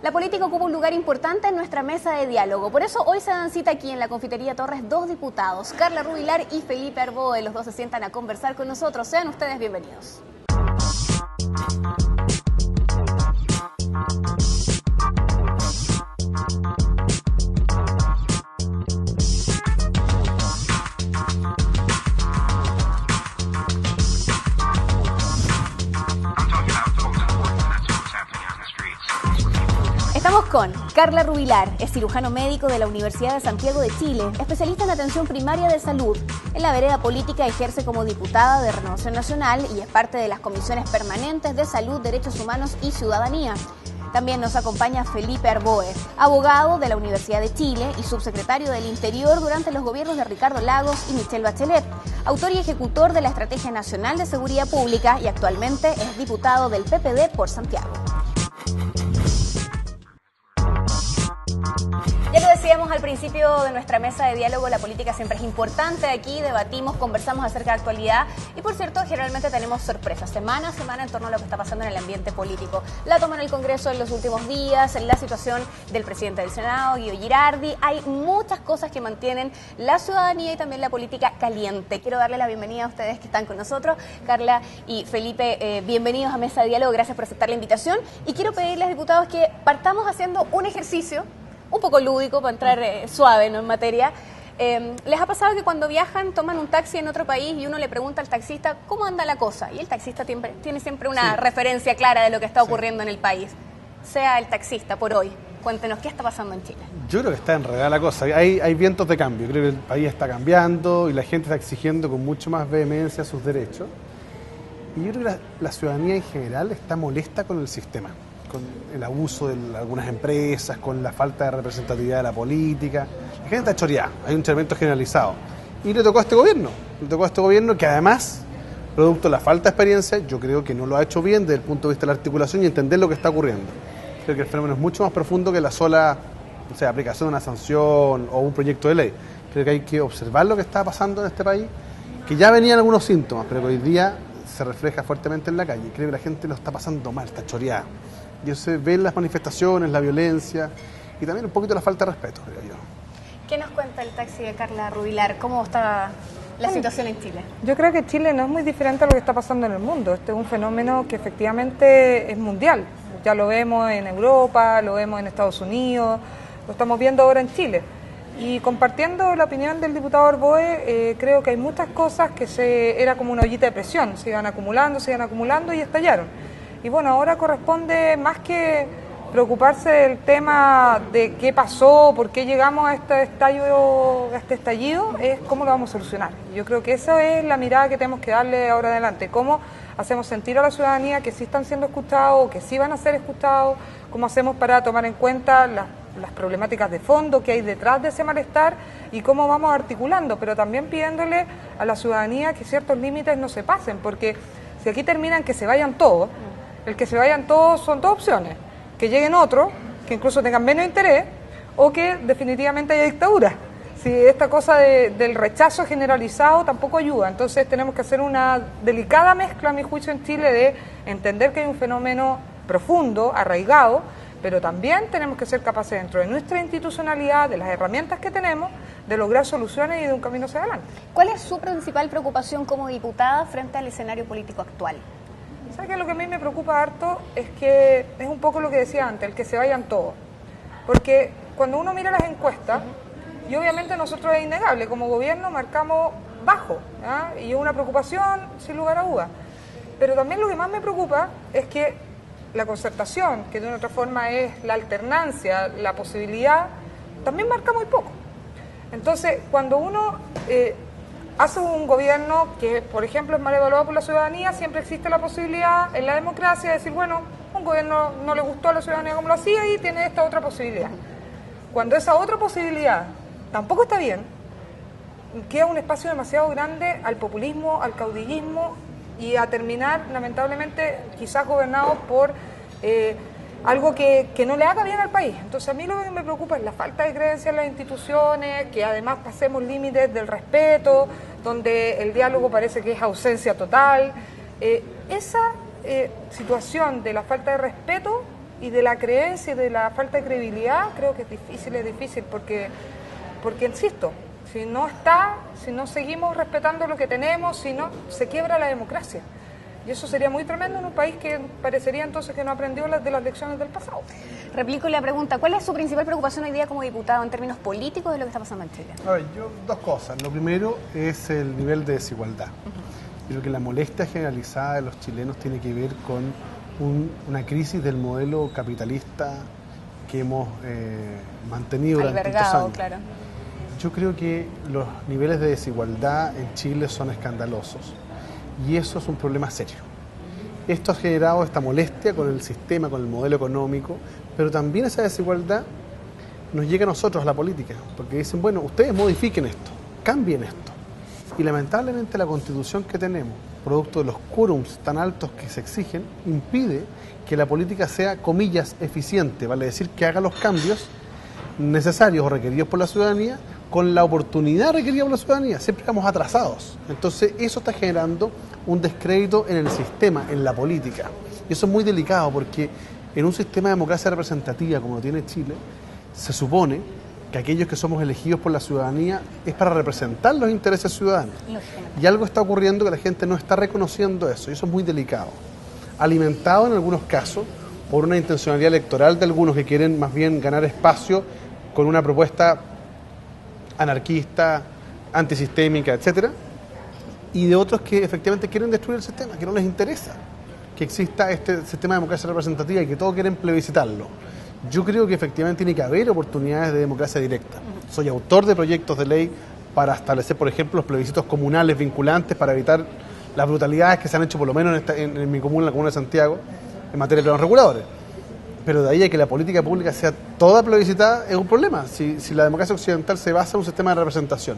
La política ocupa un lugar importante en nuestra mesa de diálogo. Por eso hoy se dan cita aquí en la Confitería Torres dos diputados, Carla Rubilar y Felipe Arboe. Los dos se sientan a conversar con nosotros. Sean ustedes bienvenidos. Estamos con Carla Rubilar, es cirujano médico de la Universidad de Santiago de Chile, especialista en atención primaria de salud. En la vereda política ejerce como diputada de Renovación Nacional y es parte de las comisiones permanentes de Salud, Derechos Humanos y Ciudadanía. También nos acompaña Felipe Arboe, abogado de la Universidad de Chile y subsecretario del Interior durante los gobiernos de Ricardo Lagos y Michelle Bachelet, autor y ejecutor de la Estrategia Nacional de Seguridad Pública y actualmente es diputado del PPD por Santiago. Ya lo decíamos al principio de nuestra mesa de diálogo, la política siempre es importante. Aquí debatimos, conversamos acerca de actualidad y, por cierto, generalmente tenemos sorpresas semana a semana en torno a lo que está pasando en el ambiente político. La toma en el Congreso en los últimos días, la situación del presidente del Senado, Guido Girardi. Hay muchas cosas que mantienen la ciudadanía y también la política caliente. Quiero darle la bienvenida a ustedes que están con nosotros. Carla y Felipe, bienvenidos a Mesa de Diálogo. Gracias por aceptar la invitación. Y quiero pedirles, diputados, que partamos haciendo un ejercicio un poco lúdico para entrar suave, ¿no?, en materia. ¿Les ha pasado que cuando viajan toman un taxi en otro país y uno le pregunta al taxista cómo anda la cosa? Y el taxista tiene siempre una referencia clara de lo que está ocurriendo en el país. Sea el taxista por hoy. Cuéntenos, ¿qué está pasando en Chile? Yo creo que está enredada la cosa. Hay vientos de cambio. Creo que el país está cambiando y la gente está exigiendo con mucho más vehemencia sus derechos. Y yo creo que la ciudadanía en general está molesta con el sistema, con el abuso de algunas empresas, con la falta de representatividad de la política. La gente está choreada, hay un choramiento generalizado. Y le tocó a este gobierno que además, producto de la falta de experiencia, yo creo que no lo ha hecho bien desde el punto de vista de la articulación y entender lo que está ocurriendo. Creo que el fenómeno es mucho más profundo que la sola, aplicación de una sanción o un proyecto de ley. Creo que hay que observar lo que está pasando en este país, que ya venían algunos síntomas, pero que hoy día se refleja fuertemente en la calle. Creo que la gente lo está pasando mal, está choreada. Y eso se ve en las manifestaciones, la violencia y también un poquito la falta de respeto, creo yo. ¿Qué nos cuenta el taxi de Carla Rubilar? ¿Cómo está la situación en Chile? Yo creo que Chile no es muy diferente a lo que está pasando en el mundo. Este es un fenómeno que efectivamente es mundial. Ya lo vemos en Europa, lo vemos en Estados Unidos, lo estamos viendo ahora en Chile. Y compartiendo la opinión del diputado Arboe, creo que hay muchas cosas que era como una ollita de presión, se iban acumulando y estallaron. Y bueno, ahora corresponde más que preocuparse del tema de qué pasó, por qué llegamos a este estallido, es cómo lo vamos a solucionar. Yo creo que esa es la mirada que tenemos que darle ahora adelante, cómo hacemos sentir a la ciudadanía que sí están siendo escuchados, que sí van a ser escuchados, cómo hacemos para tomar en cuenta las problemáticas de fondo que hay detrás de ese malestar y cómo vamos articulando, pero también pidiéndole a la ciudadanía que ciertos límites no se pasen, porque si aquí terminan que se vayan todos, el que se vayan todos son dos opciones, que lleguen otros, que incluso tengan menos interés, o que definitivamente haya dictadura. Si esta cosa del rechazo generalizado tampoco ayuda, entonces tenemos que hacer una delicada mezcla, a mi juicio, en Chile, de entender que hay un fenómeno profundo, arraigado, pero también tenemos que ser capaces dentro de nuestra institucionalidad, de las herramientas que tenemos, de lograr soluciones y de un camino hacia adelante. ¿Cuál es su principal preocupación como diputada frente al escenario político actual? ¿Sabes qué? Lo que a mí me preocupa harto es que es un poco lo que decía antes, el que se vayan todos. Porque cuando uno mira las encuestas, y obviamente nosotros es innegable, como gobierno marcamos bajo, ¿ya? Y es una preocupación sin lugar a dudas. Pero también lo que más me preocupa es que la concertación, que de una otra forma es la alternancia, la posibilidad, también marca muy poco. Entonces, cuando uno hace un gobierno que, por ejemplo, es mal evaluado por la ciudadanía, siempre existe la posibilidad en la democracia de decir, bueno, un gobierno no le gustó a la ciudadanía como lo hacía y tiene esta otra posibilidad. Cuando esa otra posibilidad tampoco está bien, queda un espacio demasiado grande al populismo, al caudillismo y a terminar, lamentablemente, quizás gobernados por algo que no le haga bien al país. Entonces, a mí lo que me preocupa es la falta de creencia en las instituciones, que además pasemos límites del respeto, donde el diálogo parece que es ausencia total. Esa situación de la falta de respeto y de la creencia y de la falta de credibilidad, creo que es difícil, porque insisto, si no seguimos respetando lo que tenemos, si no, se quiebra la democracia. Y eso sería muy tremendo en un país que parecería entonces que no aprendió de las lecciones del pasado. Replico la pregunta, ¿cuál es su principal preocupación hoy día como diputado en términos políticos de lo que está pasando en Chile? A ver, dos cosas. Lo primero es el nivel de desigualdad. Creo que la molestia generalizada de los chilenos tiene que ver con una crisis del modelo capitalista que hemos mantenido durante estos años. Claro. Yo creo que los niveles de desigualdad en Chile son escandalosos y eso es un problema serio. Esto ha generado esta molestia con el sistema, con el modelo económico, pero también esa desigualdad nos llega a nosotros, a la política, porque dicen, bueno, ustedes modifiquen esto, cambien esto. Y lamentablemente la Constitución que tenemos, producto de los quórums tan altos que se exigen, impide que la política sea, comillas, eficiente, vale decir que haga los cambios necesarios o requeridos por la ciudadanía con la oportunidad requerida por la ciudadanía. Siempre estamos atrasados. Entonces eso está generando un descrédito en el sistema, en la política. Y eso es muy delicado porque en un sistema de democracia representativa como lo tiene Chile, se supone que aquellos que somos elegidos por la ciudadanía es para representar los intereses ciudadanos. Y algo está ocurriendo que la gente no está reconociendo eso, y eso es muy delicado. Alimentado en algunos casos por una intencionalidad electoral de algunos que quieren más bien ganar espacio con una propuesta anarquista, antisistémica, etcétera, y de otros que efectivamente quieren destruir el sistema, que no les interesa que exista este sistema de democracia representativa y que todos quieren plebiscitarlo. Yo creo que efectivamente tiene que haber oportunidades de democracia directa. Soy autor de proyectos de ley para establecer, por ejemplo, los plebiscitos comunales vinculantes para evitar las brutalidades que se han hecho, por lo menos en mi comuna, la comuna de Santiago, en materia de planos reguladores. Pero de ahí a que la política pública sea toda plebiscitada es un problema, si la democracia occidental se basa en un sistema de representación.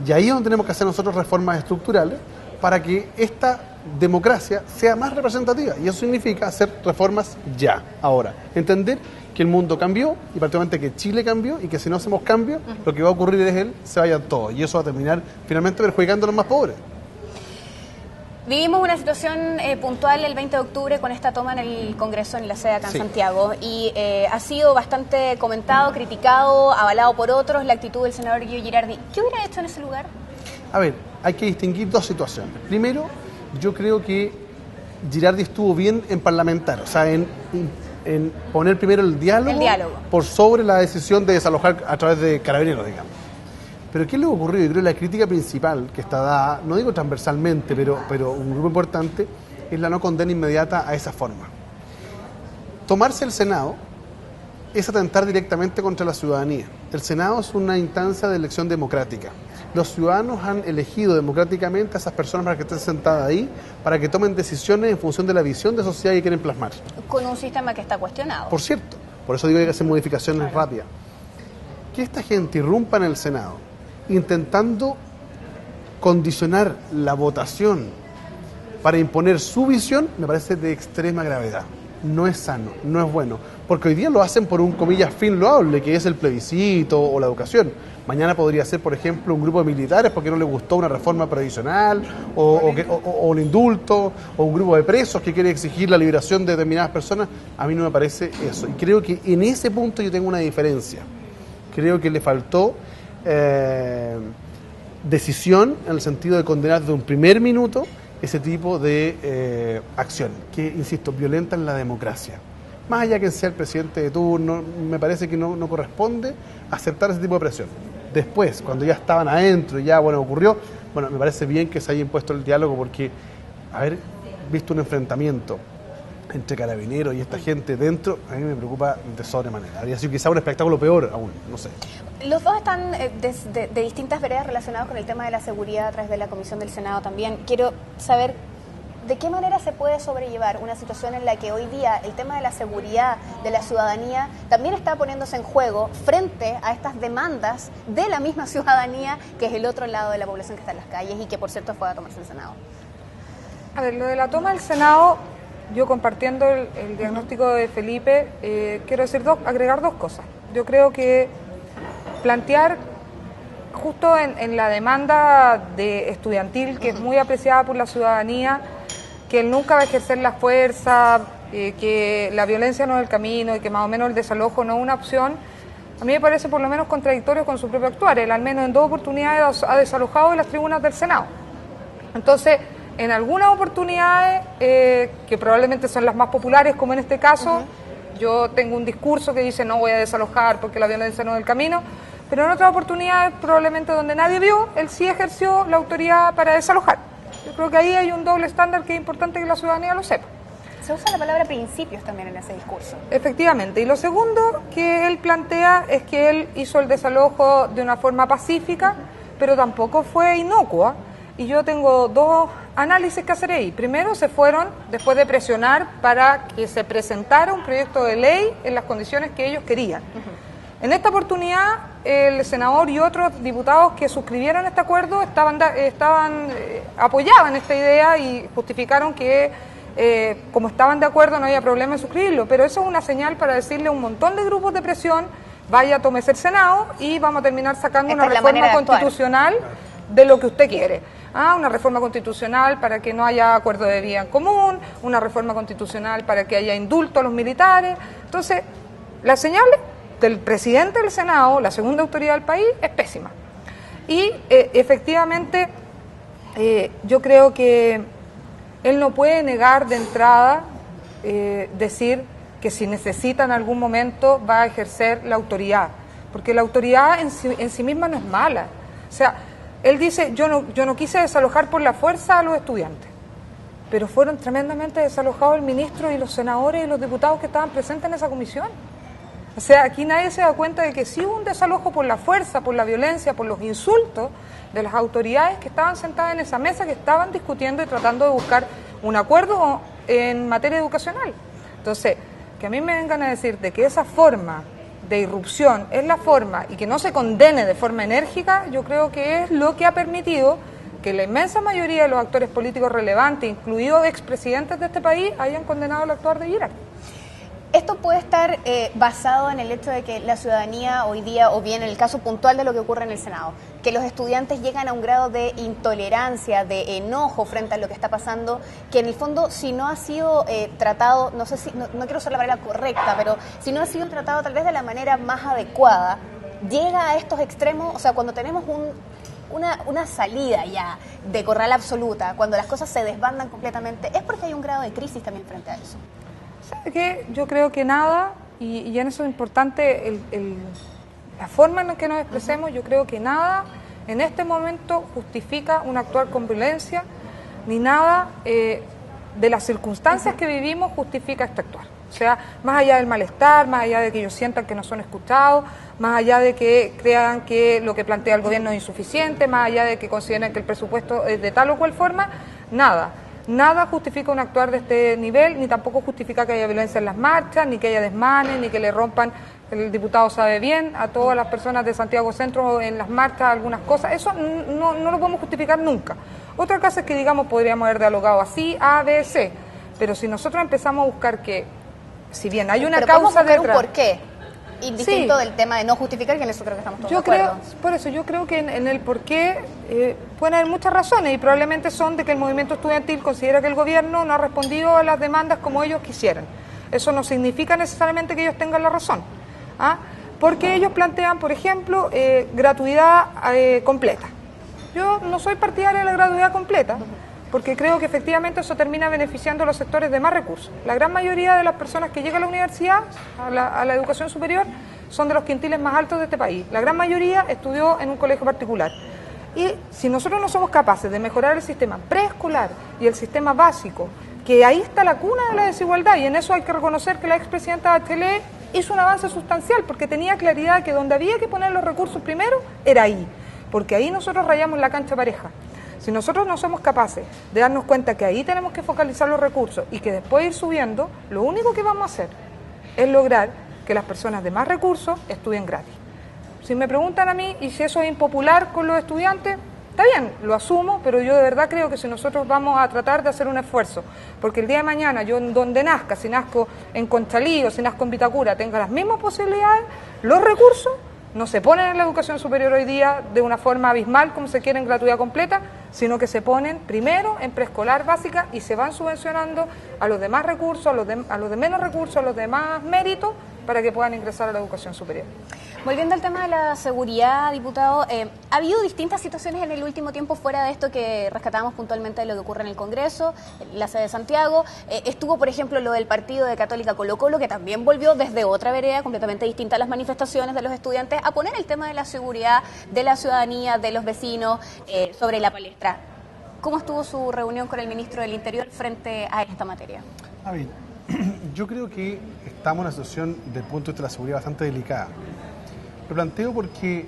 Y ahí es donde tenemos que hacer nosotros reformas estructurales para que esta democracia sea más representativa. Y eso significa hacer reformas ya, ahora. Entender que el mundo cambió y particularmente que Chile cambió y que si no hacemos cambios, lo que va a ocurrir es se vayan todos. Y eso va a terminar finalmente perjudicando a los más pobres. Vivimos una situación puntual el 20 de octubre con esta toma en el Congreso, en la sede acá en Santiago, y ha sido bastante comentado, criticado, avalado por otros la actitud del senador Guido Girardi. ¿Qué hubiera hecho en ese lugar? A ver, hay que distinguir dos situaciones. Primero, yo creo que Girardi estuvo bien en parlamentar, o sea, en poner primero el diálogo por sobre la decisión de desalojar a través de Carabineros, digamos. Pero ¿qué le ocurrió? Yo creo que la crítica principal que está dada, no digo transversalmente, pero un grupo importante, es la no condena inmediata a esa forma. Tomarse el Senado es atentar directamente contra la ciudadanía. El Senado es una instancia de elección democrática. Los ciudadanos han elegido democráticamente a esas personas para que estén sentadas ahí, para que tomen decisiones en función de la visión de sociedad que quieren plasmar. Con un sistema que está cuestionado. Por cierto, por eso digo que hay que hacer modificaciones rápidas. Que esta gente irrumpa en el Senado intentando condicionar la votación para imponer su visión, me parece de extrema gravedad. No es sano, no es bueno, porque hoy día lo hacen por un, comillas, fin loable, que es el plebiscito o la educación. Mañana podría ser, por ejemplo, un grupo de militares porque no les gustó una reforma previsional o un indulto, o un grupo de presos que quiere exigir la liberación de determinadas personas. A mí no me parece eso. Y creo que en ese punto yo tengo una diferencia. Creo que le faltó decisión en el sentido de condenar desde un primer minuto ese tipo de acciones que, insisto, violentan la democracia. Más allá que sea el presidente de turno, me parece que no corresponde aceptar ese tipo de presión. Después, cuando ya estaban adentro y ya, ocurrió, me parece bien que se haya impuesto el diálogo porque haber visto un enfrentamiento entre Carabineros y esta gente dentro, a mí me preocupa de sobremanera. Habría sido quizá un espectáculo peor aún, no sé. Los dos están de distintas veredas relacionados con el tema de la seguridad a través de la Comisión del Senado también. Quiero saber de qué manera se puede sobrellevar una situación en la que hoy día el tema de la seguridad de la ciudadanía también está poniéndose en juego frente a estas demandas de la misma ciudadanía, que es el otro lado de la población que está en las calles y que, por cierto, fue a tomarse el Senado. A ver, lo de la toma del Senado, yo compartiendo el diagnóstico de Felipe, quiero agregar dos cosas. Yo creo que plantear justo en la demanda estudiantil, que es muy apreciada por la ciudadanía, que él nunca va a ejercer la fuerza que la violencia no es el camino y que más o menos el desalojo no es una opción, a mí me parece por lo menos contradictorio con su propio actuar. Él al menos en 2 oportunidades ha desalojado de las tribunas del Senado. Entonces, en algunas oportunidades, que probablemente son las más populares, como en este caso, yo tengo un discurso que dice no voy a desalojar porque la violencia no es el camino, pero en otras oportunidades, probablemente donde nadie vio, él sí ejerció la autoridad para desalojar. Yo creo que ahí hay un doble estándar que es importante que la ciudadanía lo sepa. Se usa la palabra principios también en ese discurso. Efectivamente. Y lo segundo que él plantea es que él hizo el desalojo de una forma pacífica, pero tampoco fue inocua. Y yo tengo 2 análisis que hacer ahí. Primero, se fueron después de presionar para que se presentara un proyecto de ley en las condiciones que ellos querían. En esta oportunidad, el senador y otros diputados que suscribieron este acuerdo apoyaban esta idea y justificaron que como estaban de acuerdo no había problema en suscribirlo, pero eso es una señal para decirle a un montón de grupos de presión, vaya, tómese el Senado y vamos a terminar sacando una reforma constitucional de lo que usted quiere. Una reforma constitucional para que no haya acuerdo de vía en común, una reforma constitucional para que haya indulto a los militares. Entonces, la señal del presidente del Senado, la segunda autoridad del país, es pésima. Y efectivamente, yo creo que él no puede negar de entrada, decir que si necesita en algún momento va a ejercer la autoridad, porque la autoridad en sí misma no es mala. O sea, él dice, yo no quise desalojar por la fuerza a los estudiantes, pero fueron tremendamente desalojados el ministro y los senadores y los diputados que estaban presentes en esa comisión. O sea, aquí nadie se da cuenta de que sí hubo un desalojo por la fuerza, por la violencia, por los insultos de las autoridades que estaban sentadas en esa mesa, que estaban discutiendo y tratando de buscar un acuerdo en materia educacional. Entonces, que a mí me vengan a decir de que esa forma de irrupción es la forma y que no se condene de forma enérgica, yo creo que es lo que ha permitido que la inmensa mayoría de los actores políticos relevantes, incluidos expresidentes de este país, hayan condenado el actuar de Girard. Esto puede estar basado en el hecho de que la ciudadanía hoy día, o bien en el caso puntual de lo que ocurre en el Senado, que los estudiantes llegan a un grado de intolerancia, de enojo frente a lo que está pasando, que en el fondo si no ha sido tratado, no sé si, no quiero usar la palabra correcta, pero si no ha sido tratado tal vez de la manera más adecuada, llega a estos extremos, o sea, cuando tenemos una salida ya de corral absoluta, cuando las cosas se desbandan completamente, es porque hay un grado de crisis también frente a eso. ¿Sabe qué? Yo creo que nada, y en eso es importante la forma en la que nos expresemos, yo creo que nada en este momento justifica un actuar con violencia, ni nada de las circunstancias que vivimos justifica este actuar. O sea, más allá del malestar, más allá de que ellos sientan que no son escuchados, más allá de que crean que lo que plantea el gobierno es insuficiente, más allá de que consideren que el presupuesto es de tal o cual forma, nada. Nada justifica un actuar de este nivel, ni tampoco justifica que haya violencia en las marchas, ni que haya desmanes, ni que le rompan, el diputado sabe bien, a todas las personas de Santiago Centro en las marchas algunas cosas. Eso no lo podemos justificar nunca. Otra cosa es que, digamos, podríamos haber dialogado así, A, B, C, pero si nosotros empezamos a buscar que, si bien hay una causa detrás... ¿Por qué? Indistinto del tema de no justificar, que en eso creo que estamos todos de acuerdo. Por eso yo creo que en el porqué pueden haber muchas razones y probablemente son de que el movimiento estudiantil considera que el gobierno no ha respondido a las demandas como ellos quisieran. Eso no significa necesariamente que ellos tengan la razón. Porque ellos plantean, por ejemplo, gratuidad completa. Yo no soy partidaria de la gratuidad completa, porque creo que efectivamente eso termina beneficiando a los sectores de más recursos. La gran mayoría de las personas que llegan a la universidad, a la educación superior, son de los quintiles más altos de este país. La gran mayoría estudió en un colegio particular. Y si nosotros no somos capaces de mejorar el sistema preescolar y el sistema básico, que ahí está la cuna de la desigualdad, y en eso hay que reconocer que la expresidenta Bachelet hizo un avance sustancial, porque tenía claridad que donde había que poner los recursos primero era ahí, porque ahí nosotros rayamos la cancha pareja. Si nosotros no somos capaces de darnos cuenta que ahí tenemos que focalizar los recursos y que después ir subiendo, lo único que vamos a hacer es lograr que las personas de más recursos estudien gratis. Si me preguntan a mí, y si eso es impopular con los estudiantes, está bien, lo asumo, pero yo de verdad creo que si nosotros vamos a tratar de hacer un esfuerzo, porque el día de mañana yo donde nazca, si nazco en Conchalí o si nazco en Vitacura, tenga las mismas posibilidades, los recursos no se ponen en la educación superior hoy día de una forma abismal como se quiere en gratuidad completa, sino que se ponen primero en preescolar básica y se van subvencionando a los demás recursos, a los de menos recursos, a los de más méritos, para que puedan ingresar a la educación superior. Volviendo al tema de la seguridad, diputado, ha habido distintas situaciones en el último tiempo fuera de esto que rescatábamos puntualmente de lo que ocurre en el Congreso, la sede de Santiago. Estuvo, por ejemplo, lo del partido de Católica Colo-Colo, que también volvió desde otra vereda completamente distinta a las manifestaciones de los estudiantes a poner el tema de la seguridad, de la ciudadanía, de los vecinos, sobre la palestra. ¿Cómo estuvo su reunión con el ministro del Interior frente a esta materia? A ver, yo creo que estamos en una situación, desde el punto de vista de la seguridad, bastante delicada. Lo planteo porque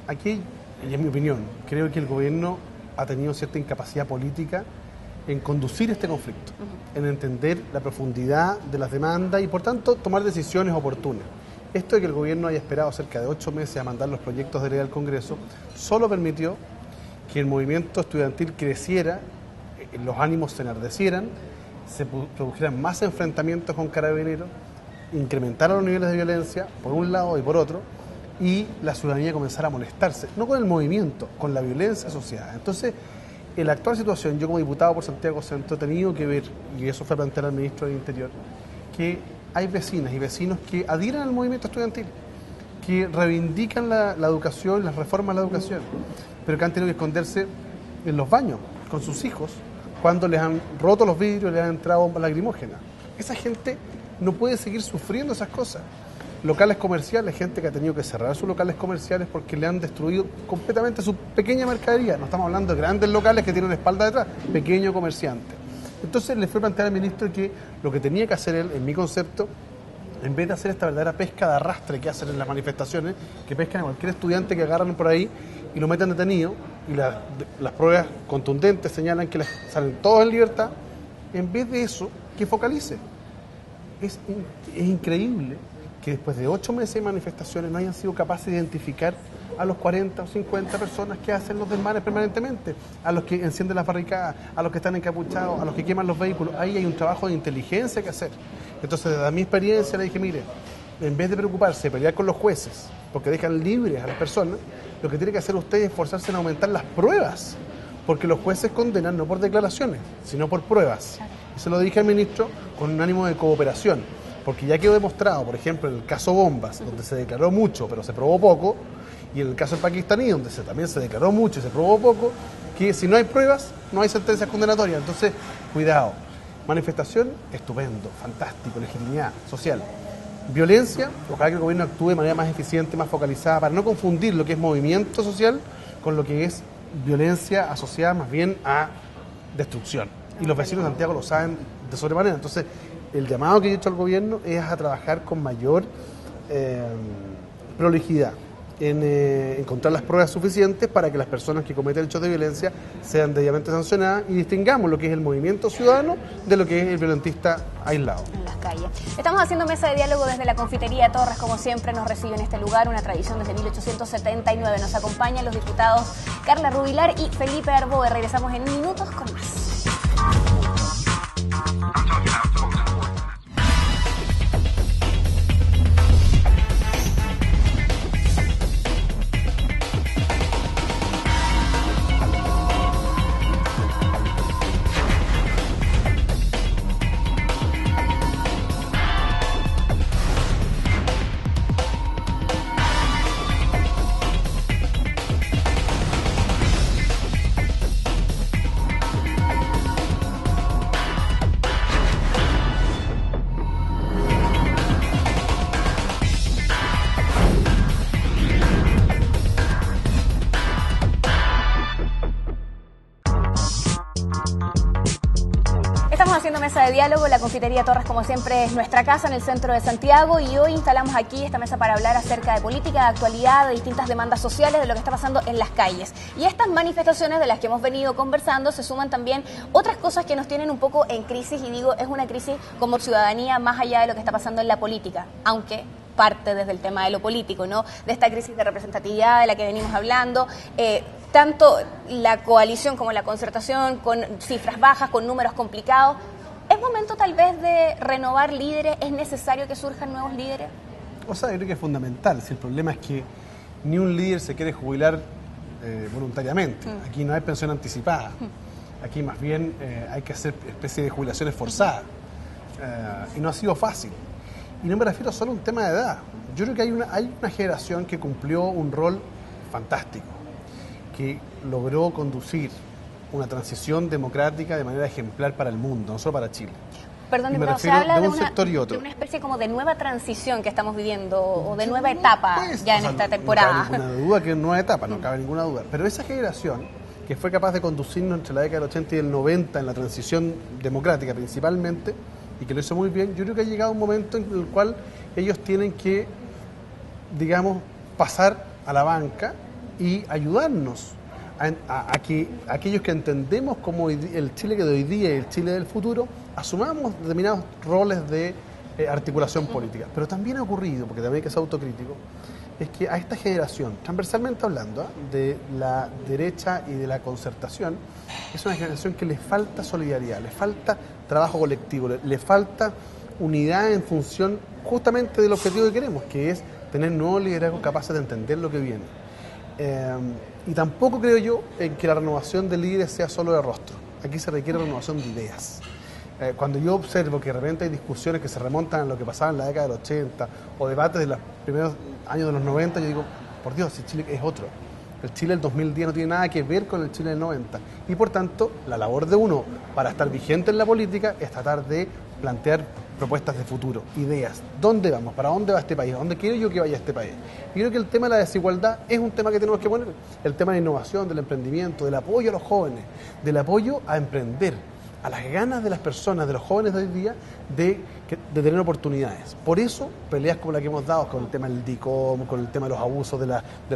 aquí, y en mi opinión, creo que el gobierno ha tenido cierta incapacidad política en conducir este conflicto, en entender la profundidad de las demandas y, por tanto, tomar decisiones oportunas. Esto de que el gobierno haya esperado cerca de 8 meses a mandar los proyectos de ley al Congreso solo permitió que el movimiento estudiantil creciera, los ánimos se enardecieran, se produjeran más enfrentamientos con carabineros, incrementaran los niveles de violencia, por un lado y por otro, y la ciudadanía comenzara a molestarse, no con el movimiento, con la violencia asociada. Entonces, en la actual situación, yo como diputado por Santiago Centro he tenido que ver, y eso fue plantear al ministro del Interior, que hay vecinas y vecinos que adhieren al movimiento estudiantil, que reivindican la educación, las reformas a la educación, pero que han tenido que esconderse en los baños con sus hijos cuando les han roto los vidrios, les han entrado bombas lacrimógenas. Esa gente no puede seguir sufriendo esas cosas. Locales comerciales, gente que ha tenido que cerrar sus locales comerciales porque le han destruido completamente su pequeña mercadería. No estamos hablando de grandes locales que tienen una espalda detrás, pequeño comerciante. Entonces le fue a plantear al ministro que lo que tenía que hacer él, en mi concepto, en vez de hacer esta verdadera pesca de arrastre que hacen en las manifestaciones, que pescan a cualquier estudiante que agarran por ahí y lo meten detenido, y las pruebas contundentes señalan que salen todos en libertad, en vez de eso, que focalice. Es increíble que después de 8 meses de manifestaciones no hayan sido capaces de identificar a los 40 o 50 personas que hacen los desmanes permanentemente, a los que encienden las barricadas, a los que están encapuchados, a los que queman los vehículos. Ahí hay un trabajo de inteligencia que hacer. Entonces, desde mi experiencia le dije, mire, en vez de preocuparse de pelear con los jueces, porque dejan libres a las personas, lo que tiene que hacer usted es esforzarse en aumentar las pruebas, porque los jueces condenan no por declaraciones, sino por pruebas. Y se lo dije al ministro con un ánimo de cooperación, porque ya quedó demostrado, por ejemplo, en el caso Bombas, donde se declaró mucho pero se probó poco, y en el caso del pakistaní, donde también se declaró mucho y se probó poco, que si no hay pruebas, no hay sentencias condenatorias. Entonces, cuidado. Manifestación, estupendo, fantástico, legitimidad social. Violencia, ojalá que el gobierno actúe de manera más eficiente, más focalizada, para no confundir lo que es movimiento social con lo que es violencia asociada más bien a destrucción. Y los vecinos de Santiago lo saben de sobremanera. Entonces, el llamado que he hecho al gobierno es a trabajar con mayor prolijidad en encontrar las pruebas suficientes para que las personas que cometen hechos de violencia sean debidamente sancionadas y distingamos lo que es el movimiento ciudadano de lo que es el violentista aislado. En las calles. Estamos haciendo mesa de diálogo desde la Confitería Torres, como siempre nos recibe en este lugar, una tradición desde 1879. Nos acompañan los diputados Carla Rubilar y Felipe Arboe. Regresamos en minutos con más. Haciendo mesa de diálogo, la Confitería Torres, como siempre, es nuestra casa en el centro de Santiago, y hoy instalamos aquí esta mesa para hablar acerca de política, de actualidad, de distintas demandas sociales, de lo que está pasando en las calles. Y estas manifestaciones de las que hemos venido conversando se suman también otras cosas que nos tienen un poco en crisis, y digo, es una crisis como ciudadanía más allá de lo que está pasando en la política, aunque parte desde el tema de lo político, ¿no? De esta crisis de representatividad de la que venimos hablando. Tanto la coalición como la concertación, con cifras bajas, con números complicados. ¿Es momento tal vez de renovar líderes? ¿Es necesario que surjan nuevos líderes? O sea, yo creo que es fundamental. Si el problema es que ni un líder se quiere jubilar voluntariamente. Aquí no hay pensión anticipada. Aquí más bien hay que hacer especie de jubilaciones forzadas. Y no ha sido fácil. Y no me refiero solo a un tema de edad. Yo creo que hay una generación que cumplió un rol fantástico, que logró conducir una transición democrática de manera ejemplar para el mundo, no solo para Chile. Perdón, me se refiero habla de un sector y otro. de una especie como de nueva transición que estamos viviendo, o de nueva etapa ya en esta temporada. No cabe ninguna duda que es nueva etapa, no cabe ninguna duda. Pero esa generación que fue capaz de conducirnos entre la década del 80 y el 90 en la transición democrática principalmente, y que lo hizo muy bien, yo creo que ha llegado un momento en el cual ellos tienen que, digamos, pasar a la banca y ayudarnos a que aquellos que entendemos como el Chile que de hoy día y el Chile del futuro, asumamos determinados roles de articulación política. Pero también ha ocurrido, porque también hay que ser autocrítico, es que a esta generación, transversalmente hablando, de la derecha y de la concertación, es una generación que le falta solidaridad, le falta trabajo colectivo, le falta unidad en función justamente del objetivo que queremos, que es tener nuevos liderazgos capaces de entender lo que viene. Y tampoco creo yo en que la renovación de líderes sea solo de rostro. Aquí se requiere renovación de ideas. Cuando yo observo que de repente hay discusiones que se remontan a lo que pasaba en la década del 80 o debates de los primeros años de los 90, yo digo, por Dios, el Chile es otro. El Chile del 2010 no tiene nada que ver con el Chile del 90. Y por tanto, la labor de uno para estar vigente en la política es tratar de plantear propuestas de futuro, ideas. ¿Dónde vamos? ¿Para dónde va este país? ¿A dónde quiero yo que vaya este país? Y creo que el tema de la desigualdad es un tema que tenemos que poner. El tema de la innovación, del emprendimiento, del apoyo a los jóvenes, del apoyo a emprender, a las ganas de las personas, de los jóvenes de hoy día, de tener oportunidades. Por eso, peleas como la que hemos dado con el tema del DICOM, con el tema de los abusos de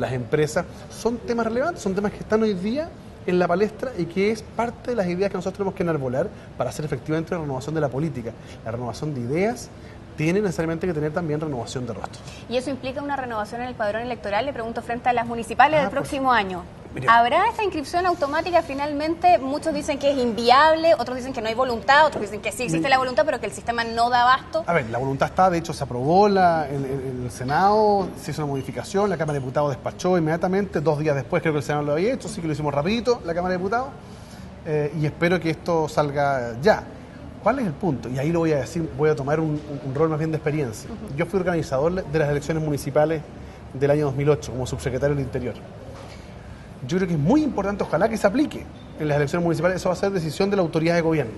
las empresas, son temas relevantes, son temas que están hoy día en la palestra y que es parte de las ideas que nosotros tenemos que enarbolar para hacer efectivamente la renovación de la política. La renovación de ideas tiene necesariamente que tener también renovación de rostros. ¿Y eso implica una renovación en el padrón electoral? Le pregunto, frente a las municipales del próximo año. Mira, ¿Habrá esta inscripción automática finalmente? Muchos dicen que es inviable, otros dicen que no hay voluntad, otros dicen que sí existe la voluntad, pero que el sistema no da abasto. A ver, la voluntad está, de hecho se aprobó en el Senado, se hizo una modificación, la Cámara de Diputados despachó inmediatamente, 2 días después creo que el Senado lo había hecho, así que lo hicimos rapidito, la Cámara de Diputados, y espero que esto salga ya. ¿Cuál es el punto? Y ahí lo voy a decir, voy a tomar un rol más bien de experiencia. Yo fui organizador de las elecciones municipales del año 2008 como subsecretario del Interior. Yo creo que es muy importante, ojalá que se aplique en las elecciones municipales, eso va a ser decisión de la autoridad de gobierno.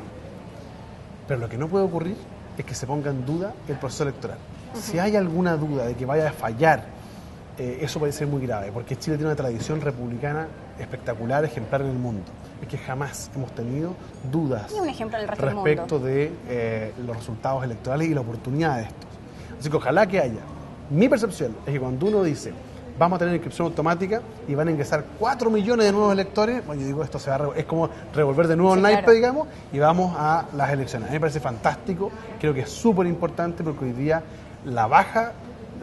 Pero lo que no puede ocurrir es que se ponga en duda el proceso electoral. Si hay alguna duda de que vaya a fallar, eso puede ser muy grave, porque Chile tiene una tradición republicana espectacular, ejemplar en el mundo. Es que jamás hemos tenido dudas Y un ejemplo en el resto del respecto de los resultados electorales y la oportunidad de estos. Así que ojalá que haya. Mi percepción es que cuando uno dice vamos a tener inscripción automática y van a ingresar 4 millones de nuevos electores, bueno, yo digo, esto se va es como revolver de nuevo el naipe, digamos, y vamos a las elecciones. A mí me parece fantástico, creo que es súper importante porque hoy día la baja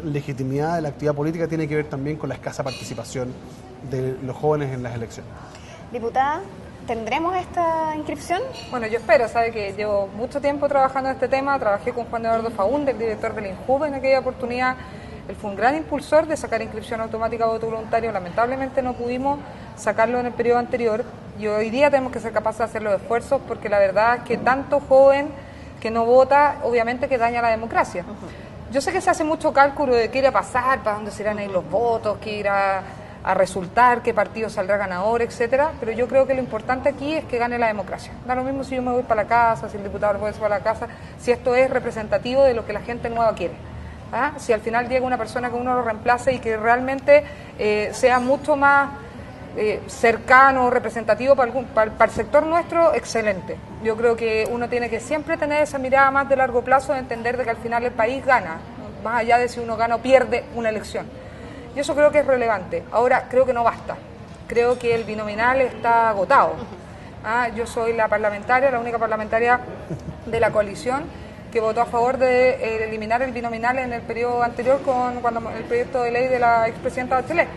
legitimidad de la actividad política tiene que ver también con la escasa participación de los jóvenes en las elecciones. Diputada, ¿tendremos esta inscripción? Bueno, yo espero, sabe que llevo mucho tiempo trabajando en este tema, trabajé con Juan Eduardo Faúndez, el director del INJUVE en aquella oportunidad. Él fue un gran impulsor de sacar inscripción automática a voto voluntario. Lamentablemente no pudimos sacarlo en el periodo anterior y hoy día tenemos que ser capaces de hacer los esfuerzos porque la verdad es que tanto joven que no vota, obviamente que daña la democracia. Yo sé que se hace mucho cálculo de qué irá a pasar, para dónde se irán a ir los votos, qué irá a resultar, qué partido saldrá ganador, etcétera, pero yo creo que lo importante aquí es que gane la democracia. Da lo mismo si yo me voy para la casa, si el diputado puede ir para la casa, si esto es representativo de lo que la gente nueva quiere. ¿Ah? Si al final llega una persona que uno lo reemplace y que realmente sea mucho más cercano, representativo para el sector nuestro, excelente. Yo creo que uno tiene que siempre tener esa mirada más de largo plazo de entender de que al final el país gana, más allá de si uno gana o pierde una elección. Y eso creo que es relevante. Ahora, creo que no basta. Creo que el binominal está agotado. Yo soy la parlamentaria, la única parlamentaria de la coalición que votó a favor de eliminar el binominal en el periodo anterior cuando el proyecto de ley de la expresidenta Bachelet.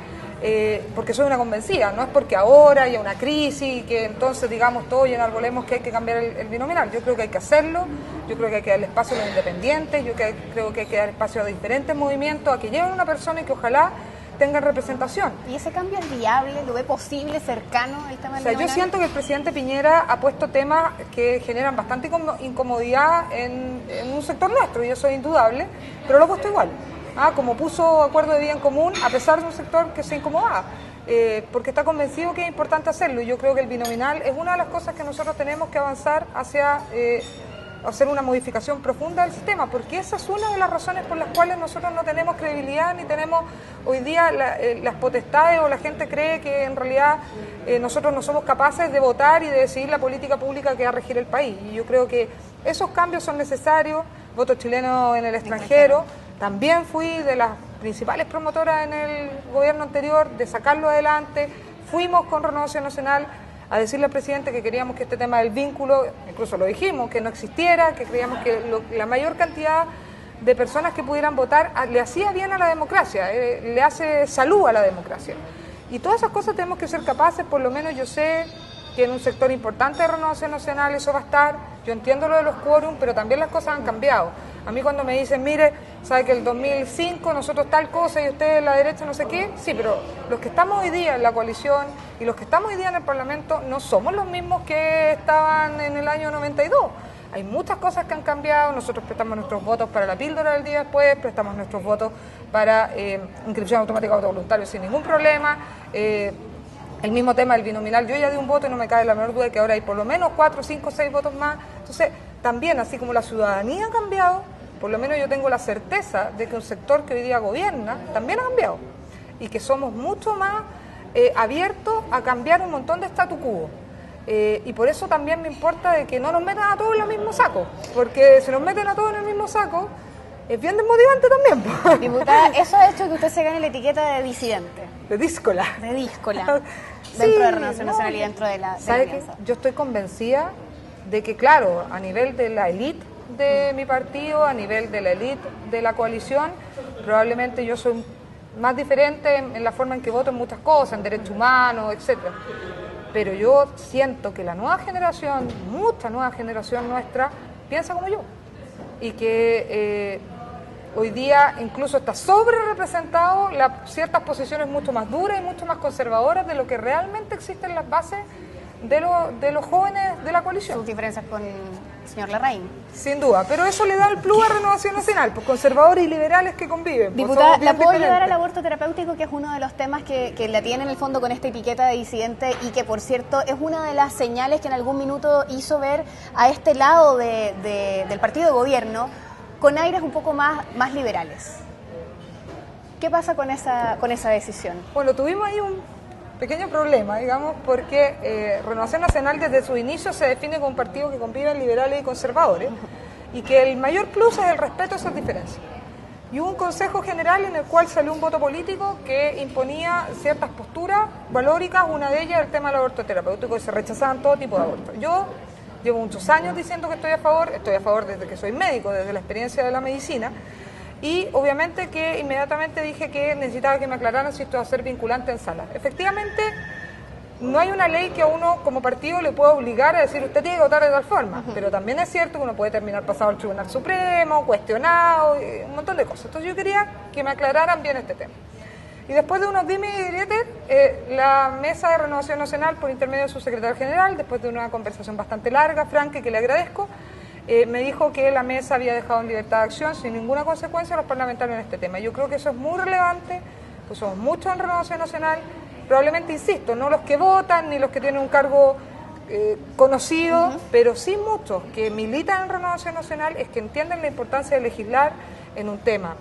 Porque soy una convencida, no es porque ahora haya una crisis y que entonces digamos todos y enarbolemos que hay que cambiar el binominal. Yo creo que hay que hacerlo, yo creo que hay que darle espacio a los independientes, creo que hay que dar espacio a diferentes movimientos, a que lleven una persona y que ojalá tengan representación. ¿Y ese cambio es viable? ¿Lo ve posible, cercano al tema del O sea, yo siento que el presidente Piñera ha puesto temas que generan bastante incomodidad en un sector nuestro, y eso es indudable, pero lo ha puesto igual. Como puso acuerdo de bien común, a pesar de un sector que se incomodaba, porque está convencido que es importante hacerlo. Y yo creo que el binominal es una de las cosas que nosotros tenemos que avanzar hacia hacer una modificación profunda del sistema, porque esa es una de las razones por las cuales nosotros no tenemos credibilidad ni tenemos hoy día las potestades, o la gente cree que en realidad nosotros no somos capaces de votar y de decidir la política pública que va a regir el país. Y yo creo que esos cambios son necesarios. Voto chileno en el extranjero, también fui de las principales promotoras en el gobierno anterior de sacarlo adelante. Fuimos con Renovación Nacional a decirle al presidente que queríamos que este tema del vínculo, incluso lo dijimos, que no existiera, que creíamos que la mayor cantidad de personas que pudieran votar le hacía bien a la democracia, le hace salud a la democracia. Y todas esas cosas tenemos que ser capaces. Por lo menos yo sé que en un sector importante de Renovación Nacional eso va a estar. Yo entiendo lo de los quórum, pero también las cosas han cambiado. A mí cuando me dicen, mire, sabe que el 2005 nosotros tal cosa y ustedes la derecha no sé qué, sí, pero los que estamos hoy día en la coalición y los que estamos hoy día en el Parlamento no somos los mismos que estaban en el año 92. Hay muchas cosas que han cambiado. Nosotros prestamos nuestros votos para la píldora del día después, prestamos nuestros votos para inscripción automática autovoluntaria sin ningún problema. El mismo tema del binominal, yo ya di un voto y no me cabe la menor duda de que ahora hay por lo menos 4, 5, 6 votos más. Entonces, también, así como la ciudadanía ha cambiado, por lo menos yo tengo la certeza de que un sector que hoy día gobierna también ha cambiado, y que somos mucho más abiertos a cambiar un montón de statu quo. Y por eso también me importa de que no nos metan a todos en el mismo saco, porque si nos meten a todos en el mismo saco, es bien desmotivante también. Diputada, eso ha hecho que usted se gane la etiqueta de disidente. De díscola. De díscola. Dentro de Renovación Nacional y dentro de la ¿sabe qué? Yo estoy convencida de que, claro, a nivel de la élite de mi partido, a nivel de la élite de la coalición, probablemente yo soy más diferente en la forma en que voto en muchas cosas, en derechos humanos, etcétera. Pero yo siento que la nueva generación, mucha nueva generación nuestra, piensa como yo. Y que hoy día incluso está sobre representado ciertas posiciones mucho más duras y mucho más conservadoras de lo que realmente existen en las bases de los jóvenes de la coalición. Sus diferencias con el señor Larraín. Sin duda, pero eso le da el plus a Renovación Nacional, pues conservadores y liberales que conviven. Diputada, ¿la puedo llevar al aborto terapéutico, que es uno de los temas que la tiene en el fondo con esta etiqueta de disidente, y que por cierto es una de las señales que en algún minuto hizo ver a este lado del partido de gobierno con aires un poco más liberales? ¿Qué pasa con esa decisión? Bueno, tuvimos ahí un pequeño problema, digamos, porque Renovación Nacional desde su inicio se define como un partido que conviven liberales y conservadores, y que el mayor plus es el respeto a esas diferencias. Y hubo un consejo general en el cual salió un voto político que imponía ciertas posturas valóricas, una de ellas el tema del aborto terapéutico, y se rechazaban todo tipo de abortos. Yo llevo muchos años diciendo que estoy a favor desde que soy médico, desde la experiencia de la medicina. Y obviamente que inmediatamente dije que necesitaba que me aclararan si esto va a ser vinculante en sala. Efectivamente, no hay una ley que a uno como partido le pueda obligar a decir usted tiene que votar de tal forma, pero también es cierto que uno puede terminar pasado al Tribunal Supremo, cuestionado, un montón de cosas. Entonces yo quería que me aclararan bien este tema. Y después de unos dimes y diretes, la Mesa de Renovación Nacional, por intermedio de su secretario general, después de una conversación bastante larga, franca y que le agradezco, me dijo que la mesa había dejado en libertad de acción sin ninguna consecuencia a los parlamentarios en este tema. Yo creo que eso es muy relevante, pues somos muchos en Renovación Nacional, probablemente, insisto, no los que votan ni los que tienen un cargo conocido, pero sí muchos que militan en Renovación Nacional, es que entienden la importancia de legislar en un tema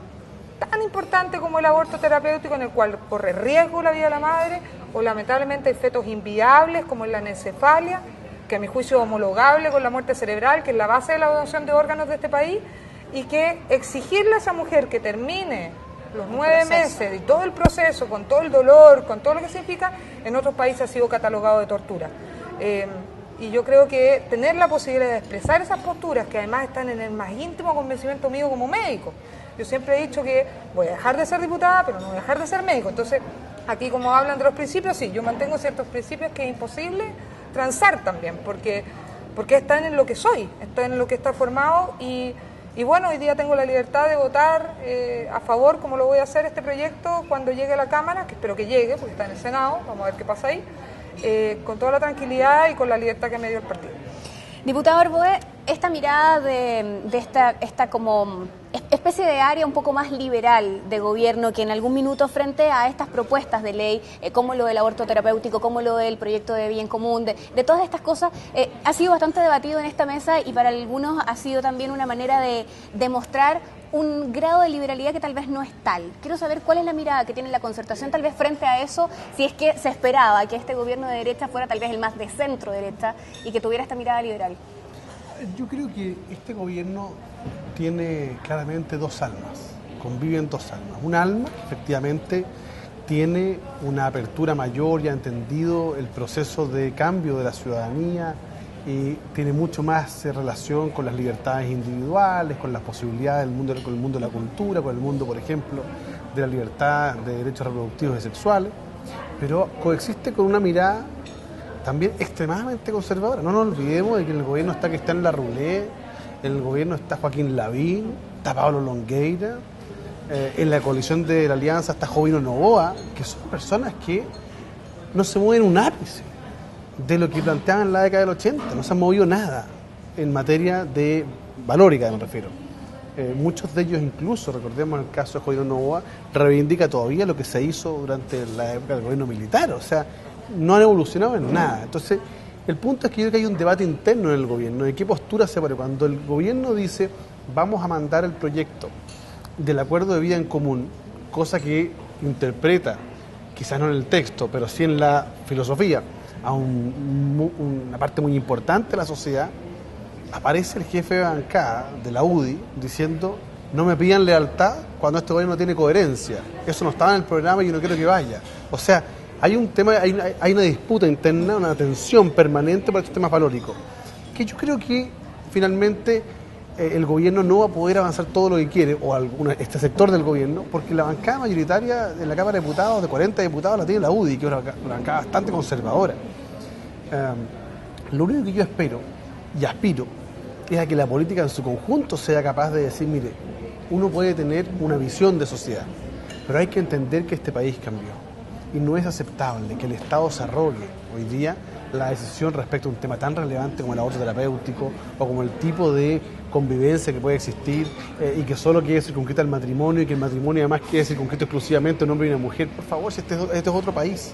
tan importante como el aborto terapéutico, en el cual corre riesgo la vida de la madre, o lamentablemente hay fetos inviables como en la anencefalia, que a mi juicio es homologable con la muerte cerebral, que es la base de la donación de órganos de este país, y que exigirle a esa mujer que termine los 9 meses y todo el proceso, con todo el dolor, con todo lo que significa, en otros países ha sido catalogado de tortura. Y yo creo que tener la posibilidad de expresar esas posturas, que además están en el más íntimo convencimiento mío como médico. Yo siempre he dicho que voy a dejar de ser diputada, pero no voy a dejar de ser médico. Entonces, aquí como hablan de los principios, sí, yo mantengo ciertos principios que es imposible transar también, porque están en lo que soy, están en lo que está formado, y Y bueno, hoy día tengo la libertad de votar a favor, como lo voy a hacer este proyecto cuando llegue a la Cámara, que espero que llegue, porque está en el Senado, vamos a ver qué pasa ahí, con toda la tranquilidad y con la libertad que me dio el partido. Diputado Arboe, esta mirada de esta como especie de área un poco más liberal de gobierno que en algún minuto frente a estas propuestas de ley, como lo del aborto terapéutico, como lo del proyecto de bien común, de todas estas cosas, ha sido bastante debatido en esta mesa y para algunos ha sido también una manera de demostrar un grado de liberalidad que tal vez no es tal. Quiero saber cuál es la mirada que tiene la Concertación tal vez frente a eso, si es que se esperaba que este gobierno de derecha fuera tal vez el más de centro derecha y que tuviera esta mirada liberal. Yo creo que este gobierno tiene claramente dos almas, conviven dos almas. Un alma, efectivamente, tiene una apertura mayor y ha entendido el proceso de cambio de la ciudadanía y tiene mucho más relación con las libertades individuales, con las posibilidades del mundo, con el mundo de la cultura, con el mundo, por ejemplo, de la libertad de derechos reproductivos y sexuales, pero coexiste con una mirada también extremadamente conservadora. No nos olvidemos de que en el gobierno está Cristian Larroulé, en el gobierno está Joaquín Lavín, está Pablo Longueira, en la coalición de la Alianza está Jovino Novoa, que son personas que no se mueven un ápice de lo que planteaban en la década del 80, no se han movido nada en materia de valórica, me refiero. Muchos de ellos incluso, recordemos el caso de Jovino Novoa, reivindica todavía lo que se hizo durante la época del gobierno militar, o sea, no han evolucionado en nada. Entonces, el punto es que yo creo que hay un debate interno en el gobierno, de qué postura se pone. Cuando el gobierno dice, vamos a mandar el proyecto del acuerdo de vida en común, cosa que interpreta, quizás no en el texto, pero sí en la filosofía, a una parte muy importante de la sociedad, aparece el jefe de bancada de la UDI diciendo, no me pidan lealtad cuando este gobierno tiene coherencia. Eso no estaba en el programa y yo no quiero que vaya. O sea, hay un tema, hay una disputa interna, una tensión permanente por estos temas valóricos, que yo creo que finalmente el gobierno no va a poder avanzar todo lo que quiere, o este sector del gobierno, porque la bancada mayoritaria de la Cámara de Diputados, de 40 diputados, la tiene la UDI, que es una bancada bastante conservadora. Lo único que yo espero y aspiro es a que la política en su conjunto sea capaz de decir, mire, uno puede tener una visión de sociedad, pero hay que entender que este país cambió. Y no es aceptable que el Estado se arrogue hoy día la decisión respecto a un tema tan relevante como el aborto terapéutico o como el tipo de convivencia que puede existir y que solo quede circunscrita al matrimonio y que el matrimonio además quede circunscrito exclusivamente a un hombre y una mujer. Por favor, si este es otro país.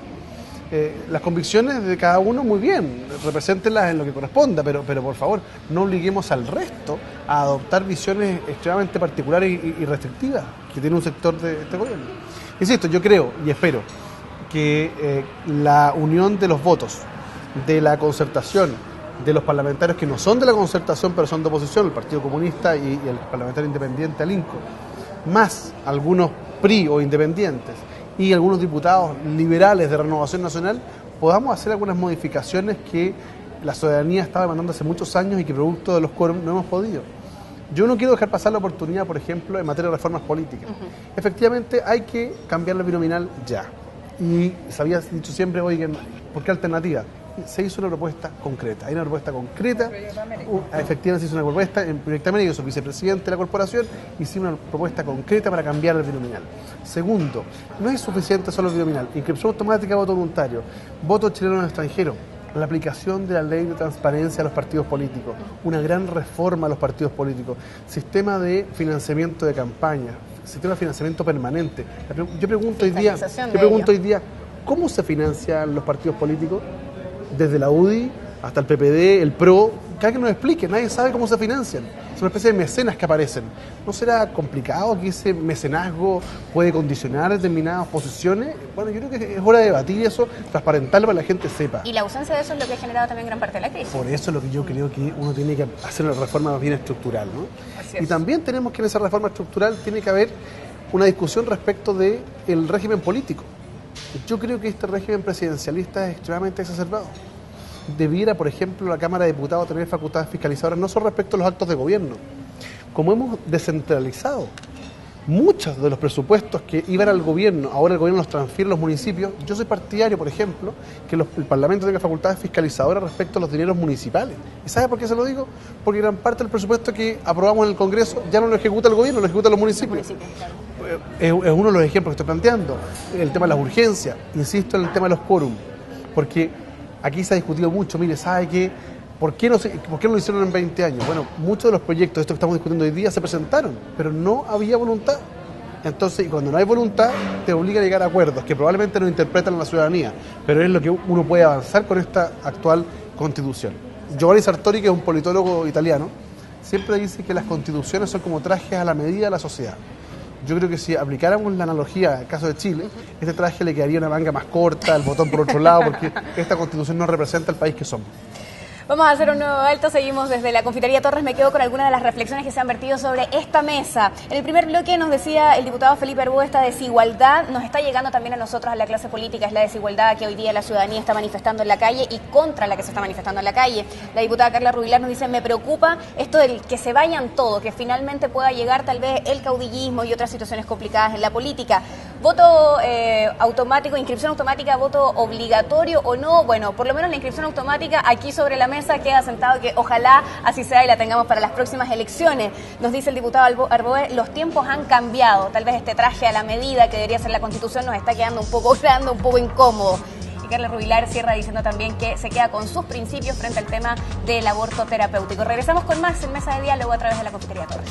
Las convicciones de cada uno, muy bien, represéntenlas en lo que corresponda, pero por favor, no obliguemos al resto a adoptar visiones extremadamente particulares y restrictivas que tiene un sector de este gobierno. Insisto, yo creo y espero que la unión de los votos, de la concertación, de los parlamentarios que no son de la concertación pero son de oposición, el Partido Comunista y el parlamentario independiente Alinco, más algunos PRI o independientes y algunos diputados liberales de Renovación Nacional, podamos hacer algunas modificaciones que la ciudadanía estaba demandando hace muchos años y que producto de los quórum no hemos podido. Yo no quiero dejar pasar la oportunidad, por ejemplo, en materia de reformas políticas. Efectivamente, hay que cambiar la binominal ya. Y se había dicho siempre, oigan, ¿por qué alternativa? Se hizo una propuesta concreta. Hay una propuesta concreta. Efectivamente se hizo una propuesta en Proyecto América, yo soy vicepresidente de la corporación, hicimos una propuesta concreta para cambiar el binominal. Segundo, no es suficiente solo el binominal. Inscripción automática, voto voluntario, voto chileno en el extranjero, la aplicación de la ley de transparencia a los partidos políticos, una gran reforma a los partidos políticos, sistema de financiamiento de campaña, sistema de financiamiento permanente. Yo pregunto hoy día, ¿cómo se financian los partidos políticos? Desde la UDI hasta el PPD, el PRO, que alguien nos explique, nadie sabe cómo se financian. Es una especie de mecenas que aparecen. ¿No será complicado que ese mecenazgo puede condicionar determinadas posiciones? Bueno, yo creo que es hora de debatir eso, transparentarlo para que la gente sepa. Y la ausencia de eso es lo que ha generado también gran parte de la crisis. Por eso es lo que yo creo que uno tiene que hacer una reforma más bien estructural, ¿no? Así es. Y también tenemos que en esa reforma estructural tiene que haber una discusión respecto del régimen político. Yo creo que este régimen presidencialista es extremadamente exacerbado. Debiera, por ejemplo, la Cámara de Diputados tener facultades fiscalizadoras no solo respecto a los actos de gobierno. Como hemos descentralizado muchos de los presupuestos que iban al gobierno, ahora el gobierno los transfiere a los municipios. Yo soy partidario, por ejemplo, que el Parlamento tenga facultades fiscalizadoras respecto a los dineros municipales. ¿Y sabe por qué se lo digo? Porque gran parte del presupuesto que aprobamos en el Congreso ya no lo ejecuta el gobierno, lo ejecutan los municipios. Es uno de los ejemplos que estoy planteando. El tema de las urgencias, insisto en el tema de los quórum, porque aquí se ha discutido mucho. Mire, ¿sabe qué? ¿Por qué no lo hicieron en 20 años? Bueno, muchos de los proyectos, estos que estamos discutiendo hoy día, se presentaron, pero no había voluntad. Entonces, y cuando no hay voluntad, te obliga a llegar a acuerdos que probablemente no interpretan a la ciudadanía, pero es lo que uno puede avanzar con esta actual Constitución. Giovanni Sartori, que es un politólogo italiano, siempre dice que las constituciones son como trajes a la medida de la sociedad. Yo creo que si aplicáramos la analogía al caso de Chile, este traje le quedaría una manga más corta, el botón por otro lado, porque esta Constitución no representa el país que somos. Vamos a hacer un nuevo alto, seguimos desde la Confitería Torres. Me quedo con algunas de las reflexiones que se han vertido sobre esta mesa. En el primer bloque nos decía el diputado Felipe Arbó, esta desigualdad nos está llegando también a nosotros, a la clase política, es la desigualdad que hoy día la ciudadanía está manifestando en la calle y contra la que se está manifestando en la calle. La diputada Carla Rubilar nos dice, me preocupa esto del que se vayan todos, que finalmente pueda llegar tal vez el caudillismo y otras situaciones complicadas en la política. Voto automático, inscripción automática, voto obligatorio o no. Bueno, por lo menos la inscripción automática aquí sobre la mesa queda sentado que ojalá así sea y la tengamos para las próximas elecciones. Nos dice el diputado Arboe, los tiempos han cambiado. Tal vez este traje a la medida que debería ser la Constitución nos está quedando un poco incómodo. Y Carla Rubilar cierra diciendo también que se queda con sus principios frente al tema del aborto terapéutico. Regresamos con más en Mesa de Diálogo a través de la Confitería Torres.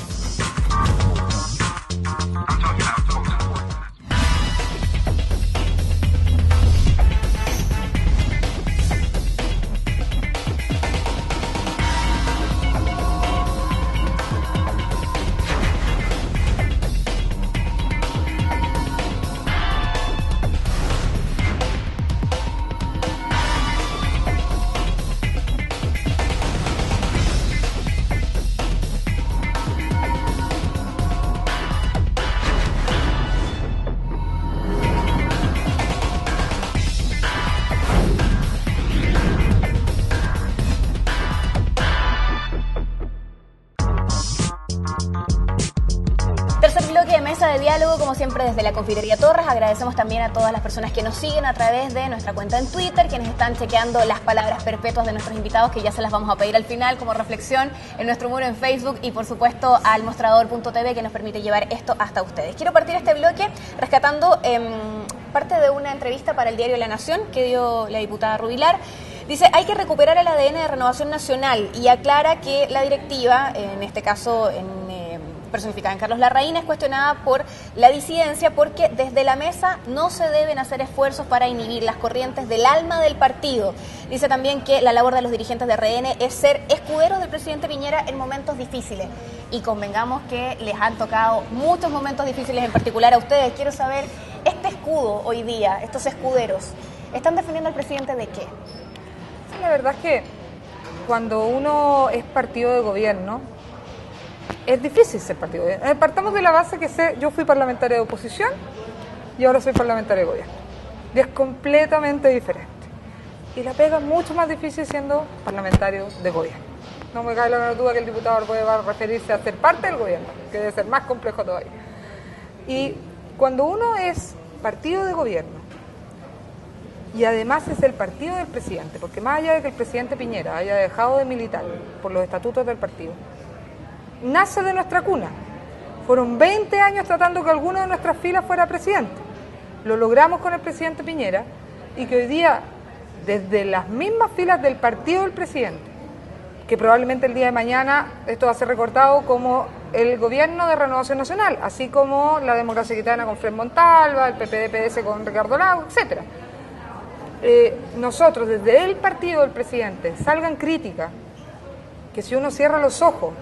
De diálogo, como siempre, desde la Confitería Torres. Agradecemos también a todas las personas que nos siguen a través de nuestra cuenta en Twitter, quienes están chequeando las palabras perpetuas de nuestros invitados, que ya se las vamos a pedir al final como reflexión en nuestro muro en Facebook y, por supuesto, al mostrador.tv, que nos permite llevar esto hasta ustedes. Quiero partir este bloque rescatando parte de una entrevista para el diario La Nación que dio la diputada Rubilar. Dice, hay que recuperar el ADN de Renovación Nacional, y aclara que la directiva, en este caso personificada en Carlos Larraín, es cuestionada por la disidencia porque desde la mesa no se deben hacer esfuerzos para inhibir las corrientes del alma del partido. Dice también que la labor de los dirigentes de RN es ser escuderos del presidente Piñera en momentos difíciles. Y convengamos que les han tocado muchos momentos difíciles, en particular a ustedes. Quiero saber, este escudo hoy día, estos escuderos, ¿están defendiendo al presidente de qué? La verdad es que cuando uno es partido de gobierno, es difícil ser partido de gobierno. Partamos de la base que yo fui parlamentaria de oposición y ahora soy parlamentaria de gobierno. Y es completamente diferente. Y la pega es mucho más difícil siendo parlamentario de gobierno. No me cae la menor duda que el diputado Arboe va a referirse a ser parte del gobierno, que debe ser más complejo todavía. Y cuando uno es partido de gobierno y además es el partido del presidente, porque más allá de que el presidente Piñera haya dejado de militar por los estatutos del partido, nace de nuestra cuna. Fueron 20 años tratando que alguno de nuestras filas fuera presidente. Lo logramos con el presidente Piñera, y que hoy día, desde las mismas filas del partido del presidente, que probablemente el día de mañana esto va a ser recortado como el gobierno de Renovación Nacional, así como la Democracia Cristiana con Fred Montalva, el PPD-PS con Ricardo Lago, etcétera. Nosotros, desde el partido del presidente, salgan críticas, que si uno cierra los ojos,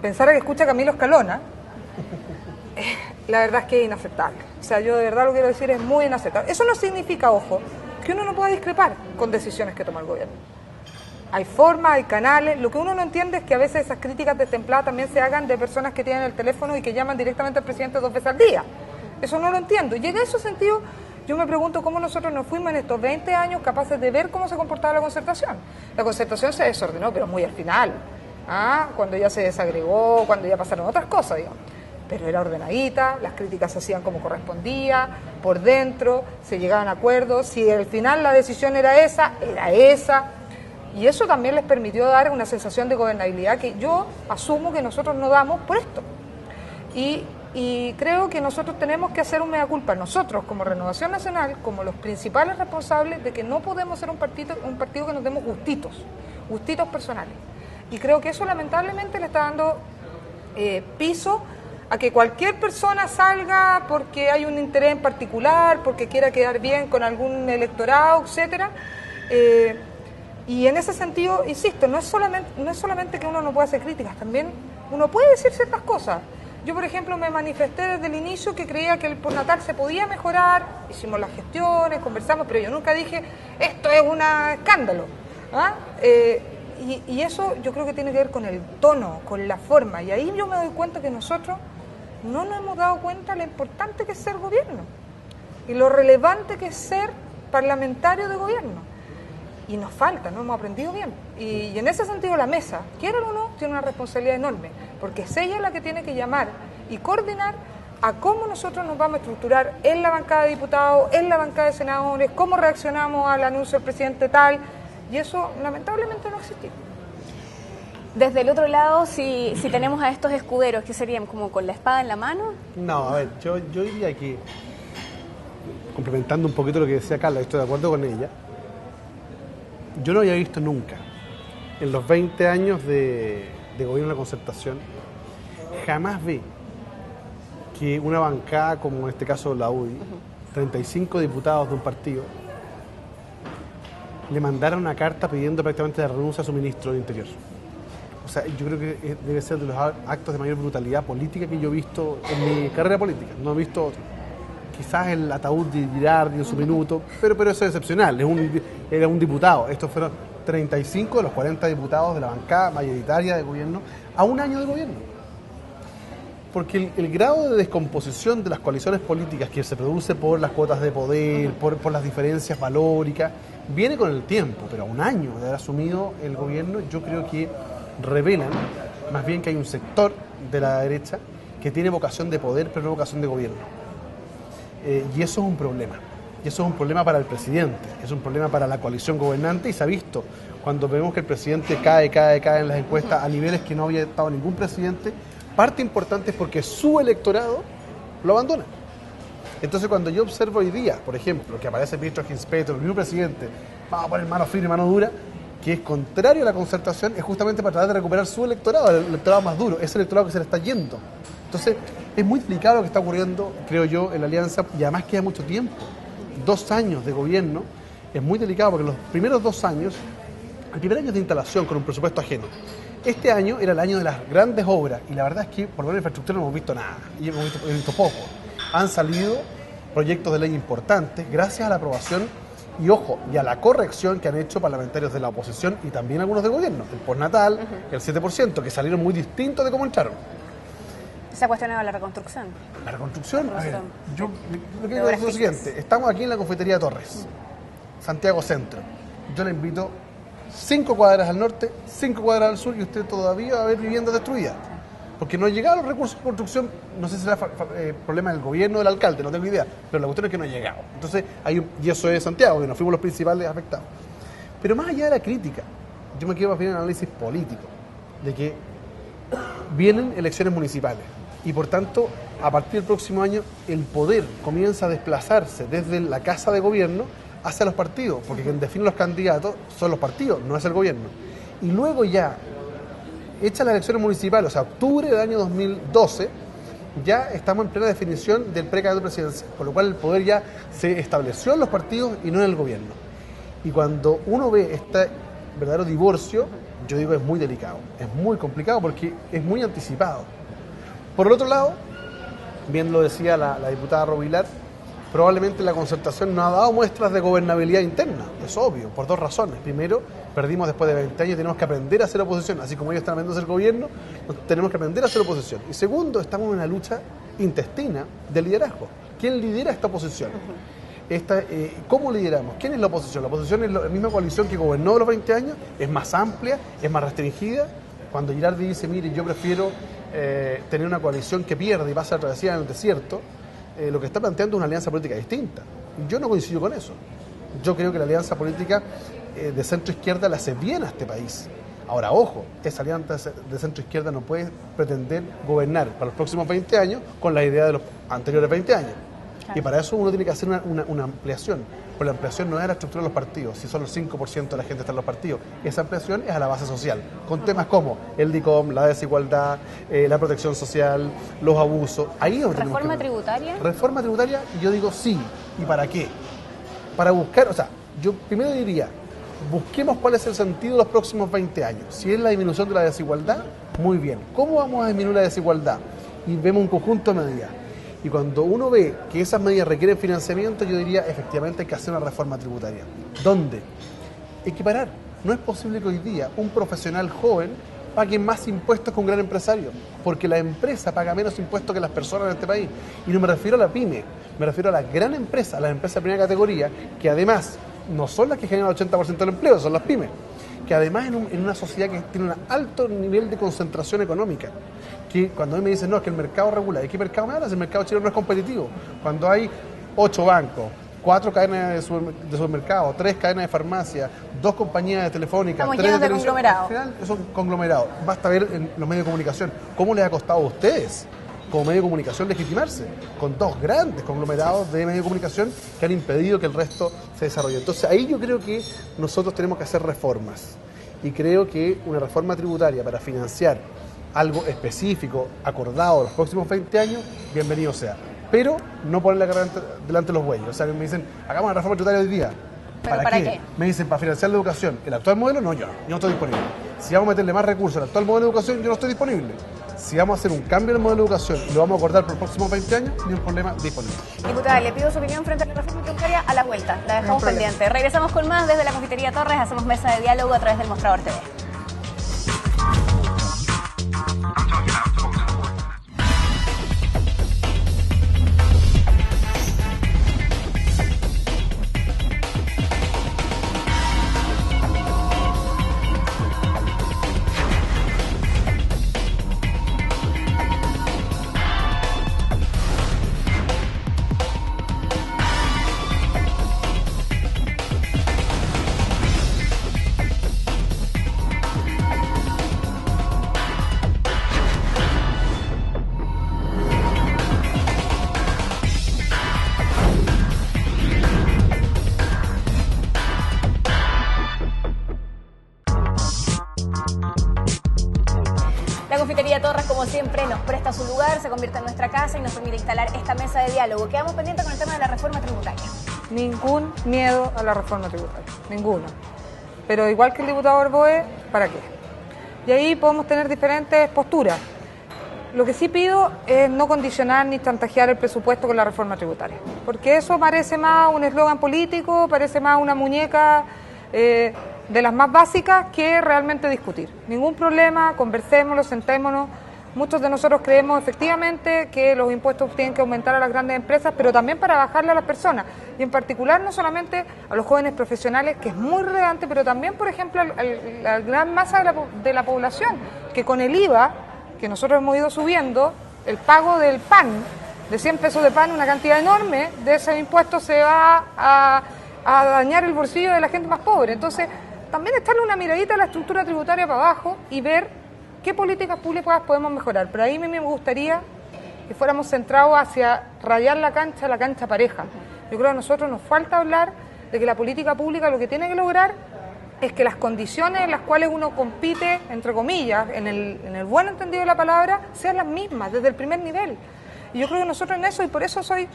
pensara que escucha a Camilo Escalona, la verdad es que es inaceptable. O sea, yo de verdad lo que quiero decir es muy inaceptable. Eso no significa, ojo, que uno no pueda discrepar con decisiones que toma el gobierno. Hay formas, hay canales. Lo que uno no entiende es que a veces esas críticas destempladas también se hagan de personas que tienen el teléfono y que llaman directamente al presidente 2 veces al día. Eso no lo entiendo. Y en ese sentido, yo me pregunto cómo nosotros nos fuimos en estos 20 años capaces de ver cómo se comportaba la concertación. La concertación se desordenó, pero muy al final. Cuando ya se desagregó, cuando ya pasaron otras cosas, digamos. pero era ordenadita, las críticas se hacían como correspondía, por dentro, se llegaban a acuerdos, si al final la decisión era esa, y eso también les permitió dar una sensación de gobernabilidad que yo asumo que nosotros no damos por esto. Y creo que nosotros tenemos que hacer un mea culpa, nosotros como Renovación Nacional, como los principales responsables de que no podemos ser un partido que nos demos gustitos personales. Y creo que eso lamentablemente le está dando piso a que cualquier persona salga porque hay un interés en particular, porque quiera quedar bien con algún electorado, etcétera. Y en ese sentido, insisto, no es solamente que uno no pueda hacer críticas, también uno puede decir ciertas cosas. Yo, por ejemplo, me manifesté desde el inicio que creía que el postnatal se podía mejorar, hicimos las gestiones, conversamos, pero yo nunca dije, esto es un escándalo. ¿Ah? Y eso yo creo que tiene que ver con el tono, con la forma, y ahí yo me doy cuenta que nosotros no nos hemos dado cuenta de lo importante que es ser gobierno y lo relevante que es ser parlamentario de gobierno. Y nos falta, no hemos aprendido bien. Y en ese sentido la mesa, quieran o no, tiene una responsabilidad enorme, porque es ella la que tiene que llamar y coordinar a cómo nosotros nos vamos a estructurar en la bancada de diputados, en la bancada de senadores, cómo reaccionamos al anuncio del presidente tal, y eso lamentablemente no existe. Desde el otro lado, si tenemos a estos escuderos, ¿qué serían? ¿Como con la espada en la mano? No, a ver, yo diría que, complementando un poquito lo que decía Carla, estoy de acuerdo con ella, yo no había visto nunca, en los 20 años de gobierno de la Concertación, jamás vi que una bancada, como en este caso la UDI, 35 diputados de un partido, le mandara una carta pidiendo prácticamente la renuncia a su ministro de Interior. O sea, yo creo que debe ser de los actos de mayor brutalidad política que yo he visto en mi carrera política, no he visto otro. Quizás el ataúd de Girardi en su minuto, pero eso es excepcional, era un diputado. Estos fueron 35 de los 40 diputados de la bancada mayoritaria de gobierno a un año de gobierno. Porque el grado de descomposición de las coaliciones políticas que se produce por las cuotas de poder, por las diferencias valóricas, viene con el tiempo, pero a un año de haber asumido el gobierno, yo creo que revelan más bien que hay un sector de la derecha que tiene vocación de poder, pero no vocación de gobierno. Y eso es un problema. Y eso es un problema para el presidente, es un problema para la coalición gobernante, y se ha visto cuando vemos que el presidente cae en las encuestas a niveles que no había estado ningún presidente. Parte importante es porque su electorado lo abandona. Entonces, cuando yo observo hoy día, por ejemplo, que aparece el ministro Ginspeter, el mismo presidente, vamos a poner mano firme, mano dura, que es contrario a la Concertación, es justamente para tratar de recuperar su electorado, el electorado más duro, ese electorado que se le está yendo. Entonces, es muy delicado lo que está ocurriendo, creo yo, en la alianza, y además queda mucho tiempo. 2 años de gobierno, es muy delicado porque los primeros 2 años, el primer año de instalación con un presupuesto ajeno. Este año era el año de las grandes obras, y la verdad es que por lo menos en infraestructura no hemos visto nada, y hemos visto poco. Han salido proyectos de ley importantes gracias a la aprobación y, ojo, y a la corrección que han hecho parlamentarios de la oposición y también algunos del gobierno. El postnatal, el 7%, que salieron muy distintos de cómo entraron. Se ha cuestionado la reconstrucción. La reconstrucción, a ver, yo lo que digo es lo siguiente. Estamos aquí en la confitería Torres, Santiago Centro. Yo le invito 5 cuadras al norte, 5 cuadras al sur, y usted todavía va a ver viviendas destruidas. Porque no han llegado los recursos de construcción, no sé si será problema del gobierno o del alcalde, no tengo idea, pero la cuestión es que no ha llegado. Entonces, y eso es Santiago, que nos fuimos los principales afectados. Pero más allá de la crítica, yo me quiero más bien en el análisis político, de que vienen elecciones municipales, y por tanto, a partir del próximo año, el poder comienza a desplazarse desde la casa de gobierno hacia los partidos, porque quien define los candidatos son los partidos, no es el gobierno. Y luego ya, hechas las elecciones municipales, o sea, octubre del año 2012, ya estamos en plena definición del precandidato presidencial, con lo cual el poder ya se estableció en los partidos y no en el gobierno. Y cuando uno ve este verdadero divorcio, yo digo es muy delicado, es muy complicado porque es muy anticipado. Por el otro lado, bien lo decía la diputada Rovilar, probablemente la Concertación no ha dado muestras de gobernabilidad interna, es obvio, por 2 razones. Primero, perdimos después de 20 años, tenemos que aprender a hacer oposición, así como ellos están aprendiendo a ser gobierno, tenemos que aprender a hacer oposición. Y segundo, estamos en una lucha intestina de liderazgo. ¿Quién lidera esta oposición? ¿Cómo lideramos? ¿Quién es la oposición? La oposición es la misma coalición que gobernó los 20 años, es más amplia, es más restringida. Cuando Girardi dice, mire, yo prefiero tener una coalición que pierde y pasa a travesía en el desierto, lo que está planteando es una alianza política distinta. Yo no coincido con eso. Yo creo que la alianza política de centro-izquierda le hace bien a este país. Ahora, ojo, esa alianza de centro-izquierda no puede pretender gobernar para los próximos 20 años con la idea de los anteriores 20 años. Claro. Y para eso uno tiene que hacer una ampliación. Pero la ampliación no es a la estructura de los partidos, si solo el 5% de la gente está en los partidos. Esa ampliación es a la base social, con temas como el DICOM, la desigualdad, la protección social, los abusos. Ahí es donde ¿Reforma tributaria? Reforma tributaria, yo digo sí. ¿Y para qué? Para buscar, o sea, yo primero diría, busquemos cuál es el sentido de los próximos 20 años. Si es la disminución de la desigualdad, muy bien. ¿Cómo vamos a disminuir la desigualdad? Y vemos un conjunto de medidas. Y cuando uno ve que esas medidas requieren financiamiento, yo diría, efectivamente hay que hacer una reforma tributaria. ¿Dónde? Equiparar. No es posible que hoy día un profesional joven pague más impuestos que un gran empresario, porque la empresa paga menos impuestos que las personas en este país. Y no me refiero a la pyme, me refiero a la gran empresa, a las empresas de primera categoría, que además no son las que generan el 80% del empleo, son las pymes. Que además en una sociedad que tiene un alto nivel de concentración económica, que cuando a mí me dicen, no, es que el mercado regula, ¿de qué mercado me hablas? El mercado chileno no es competitivo. Cuando hay 8 bancos, 4 cadenas de supermercados, 3 cadenas de farmacia, 2 compañías telefónicas, 3 de conglomerados. Al final son conglomerados. Basta ver en los medios de comunicación cómo les ha costado a ustedes, como medio de comunicación, legitimarse, con 2 grandes conglomerados de medios de comunicación que han impedido que el resto se desarrolle. Entonces ahí yo creo que nosotros tenemos que hacer reformas. Y creo que una reforma tributaria para financiar algo específico, acordado los próximos 20 años, bienvenido sea. Pero no poner la carrera delante de los bueyes. O sea, que me dicen, hagamos una reforma tributaria hoy día. ¿Para qué? Me dicen, para financiar la educación. ¿El actual modelo? No, yo no estoy disponible. Si vamos a meterle más recursos al actual modelo de educación, yo no estoy disponible. Si vamos a hacer un cambio en el modelo de educación y lo vamos a acordar por los próximos 20 años, ni un problema, disponible. Diputada, le pido su opinión frente a la reforma tributaria a la vuelta. La dejamos pendiente. Regresamos con más desde la Confitería Torres. Hacemos mesa de diálogo a través del Mostrador TV. La Confitería Torres, como siempre, nos presta su lugar, se convierte en nuestra casa y nos permite instalar esta mesa de diálogo. Quedamos pendientes con el tema de la reforma tributaria. Ningún miedo a la reforma tributaria, ninguno. Pero igual que el diputado Arboe, ¿para qué? Y ahí podemos tener diferentes posturas. Lo que sí pido es no condicionar ni chantajear el presupuesto con la reforma tributaria, porque eso parece más un eslogan político, parece más una muñeca de las más básicas que realmente discutir. Ningún problema, conversémoslo, sentémonos. Muchos de nosotros creemos efectivamente que los impuestos tienen que aumentar a las grandes empresas, pero también para bajarle a las personas, y en particular no solamente a los jóvenes profesionales, que es muy relevante, pero también, por ejemplo, a la gran masa de la población, que con el IVA, que nosotros hemos ido subiendo, el pago del pan, de 100 pesos de pan, una cantidad enorme de ese impuesto se va a dañar el bolsillo de la gente más pobre. Entonces, también echarle una miradita a la estructura tributaria para abajo y ver qué políticas públicas podemos mejorar. Pero ahí a mí me gustaría que fuéramos centrados hacia rayar la cancha pareja. Yo creo que a nosotros nos falta hablar de que la política pública lo que tiene que lograr es que las condiciones en las cuales uno compite, entre comillas, en el buen entendido de la palabra, sean las mismas, desde el primer nivel. Y yo creo que nosotros en eso, y por eso soy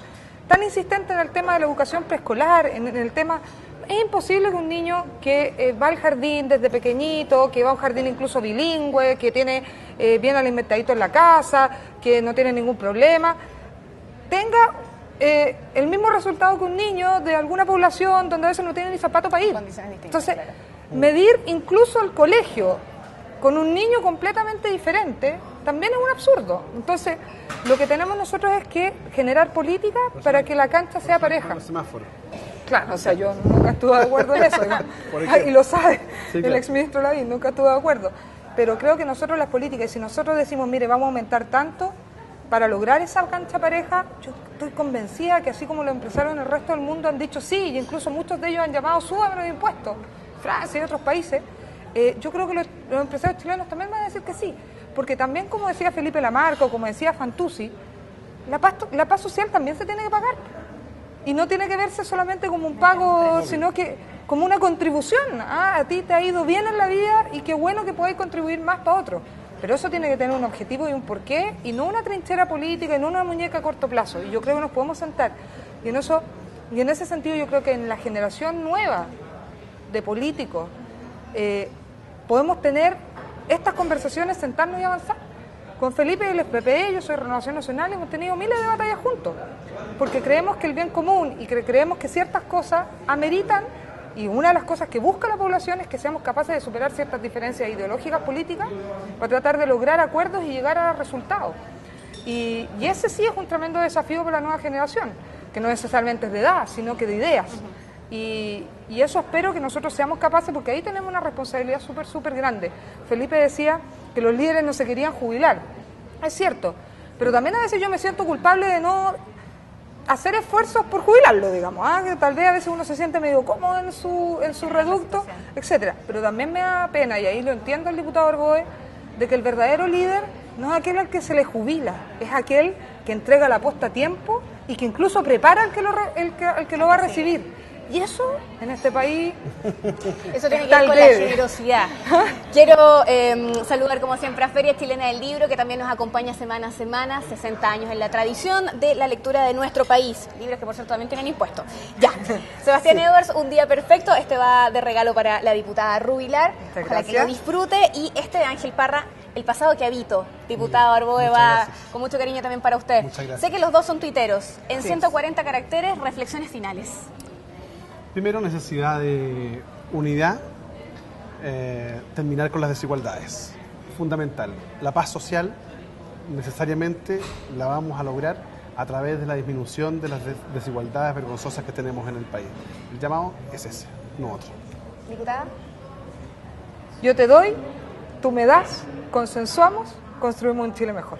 tan insistente en el tema de la educación preescolar, en el tema... Es imposible que un niño que va al jardín desde pequeñito, que va a un jardín incluso bilingüe, que tiene bien alimentadito en la casa, que no tiene ningún problema, tenga el mismo resultado que un niño de alguna población donde a veces no tiene ni zapato para ir. Entonces, claro, medir incluso el colegio con un niño completamente diferente también es un absurdo. Entonces, lo que tenemos nosotros es que generar políticas para que la cancha sea pareja. Claro, o sea, yo nunca estuve de acuerdo en eso, y lo sabe sí, claro. El exministro Lavín, nunca estuvo de acuerdo. pero creo que nosotros las políticas, y si nosotros decimos, mire, vamos a aumentar tanto para lograr esa cancha pareja, yo estoy convencida que así como los empresarios en el resto del mundo han dicho sí, y incluso muchos de ellos han llamado suban los impuestos, Francia y otros países, yo creo que los empresarios chilenos también van a decir que sí, porque también, como decía Felipe Lamarca o como decía Fantuzzi, la paz social también se tiene que pagar, y no tiene que verse solamente como un pago, sino que como una contribución. A ti te ha ido bien en la vida y qué bueno que podáis contribuir más para otros. Pero eso tiene que tener un objetivo y un porqué, y no una trinchera política, y no una muñeca a corto plazo. Y yo creo que nos podemos sentar. Y en ese sentido yo creo que en la generación nueva de políticos podemos tener estas conversaciones, sentarnos y avanzar. Con Felipe del FPE, yo soy Renovación Nacional, hemos tenido miles de batallas juntos, porque creemos que el bien común y creemos que ciertas cosas ameritan, y una de las cosas que busca la población es que seamos capaces de superar ciertas diferencias ideológicas, políticas, para tratar de lograr acuerdos y llegar a resultados. Y ese sí es un tremendo desafío para la nueva generación, que no necesariamente es de edad, sino que de ideas. Y eso espero que nosotros seamos capaces, porque ahí tenemos una responsabilidad súper grande. Felipe decía que los líderes no se querían jubilar. Es cierto, pero también a veces yo me siento culpable de no hacer esfuerzos por jubilarlo, digamos, que tal vez a veces uno se siente medio cómodo en su reducto, etcétera. Pero también me da pena, y ahí lo entiendo el diputado Arboe, de que el verdadero líder no es aquel al que se le jubila, es aquel que entrega la posta a tiempo y que incluso prepara al que lo va a recibir. Y eso, en este país, eso tiene que ver con la generosidad. Quiero saludar, como siempre, a Feria Chilena del Libro, que también nos acompaña semana a semana, 60 años en la tradición de la lectura de nuestro país. Libros que, por cierto, también tienen impuestos. Ya. Sebastián Edwards, un día perfecto. Este va de regalo para la diputada Rubilar. Ojalá que lo disfrute. Y este de Ángel Parra, El pasado que habito. Diputado Arboe, va con mucho cariño también para usted. Muchas gracias. Sé que los dos son tuiteros. En 140 caracteres, reflexiones finales. Primero, necesidad de unidad, terminar con las desigualdades. Fundamental. La paz social necesariamente la vamos a lograr a través de la disminución de las desigualdades vergonzosas que tenemos en el país. El llamado es ese, no otro. Diputada. Yo te doy, tú me das, consensuamos, construimos un Chile mejor.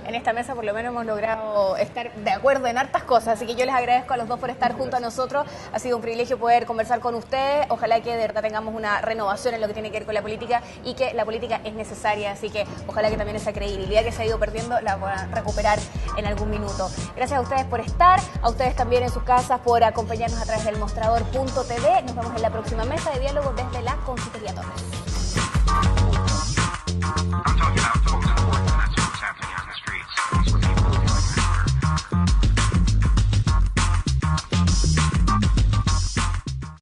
En esta mesa por lo menos hemos logrado estar de acuerdo en hartas cosas, así que yo les agradezco a los dos por estar junto a nosotros. Ha sido un privilegio poder conversar con ustedes. Ojalá que de verdad tengamos una renovación en lo que tiene que ver con la política, y que la política es necesaria, así que ojalá que también esa credibilidad que se ha ido perdiendo la puedan recuperar en algún minuto. Gracias a ustedes por estar, a ustedes también en sus casas por acompañarnos a través del mostrador.tv. Nos vemos en la próxima mesa de diálogo desde la Consultoría Torres.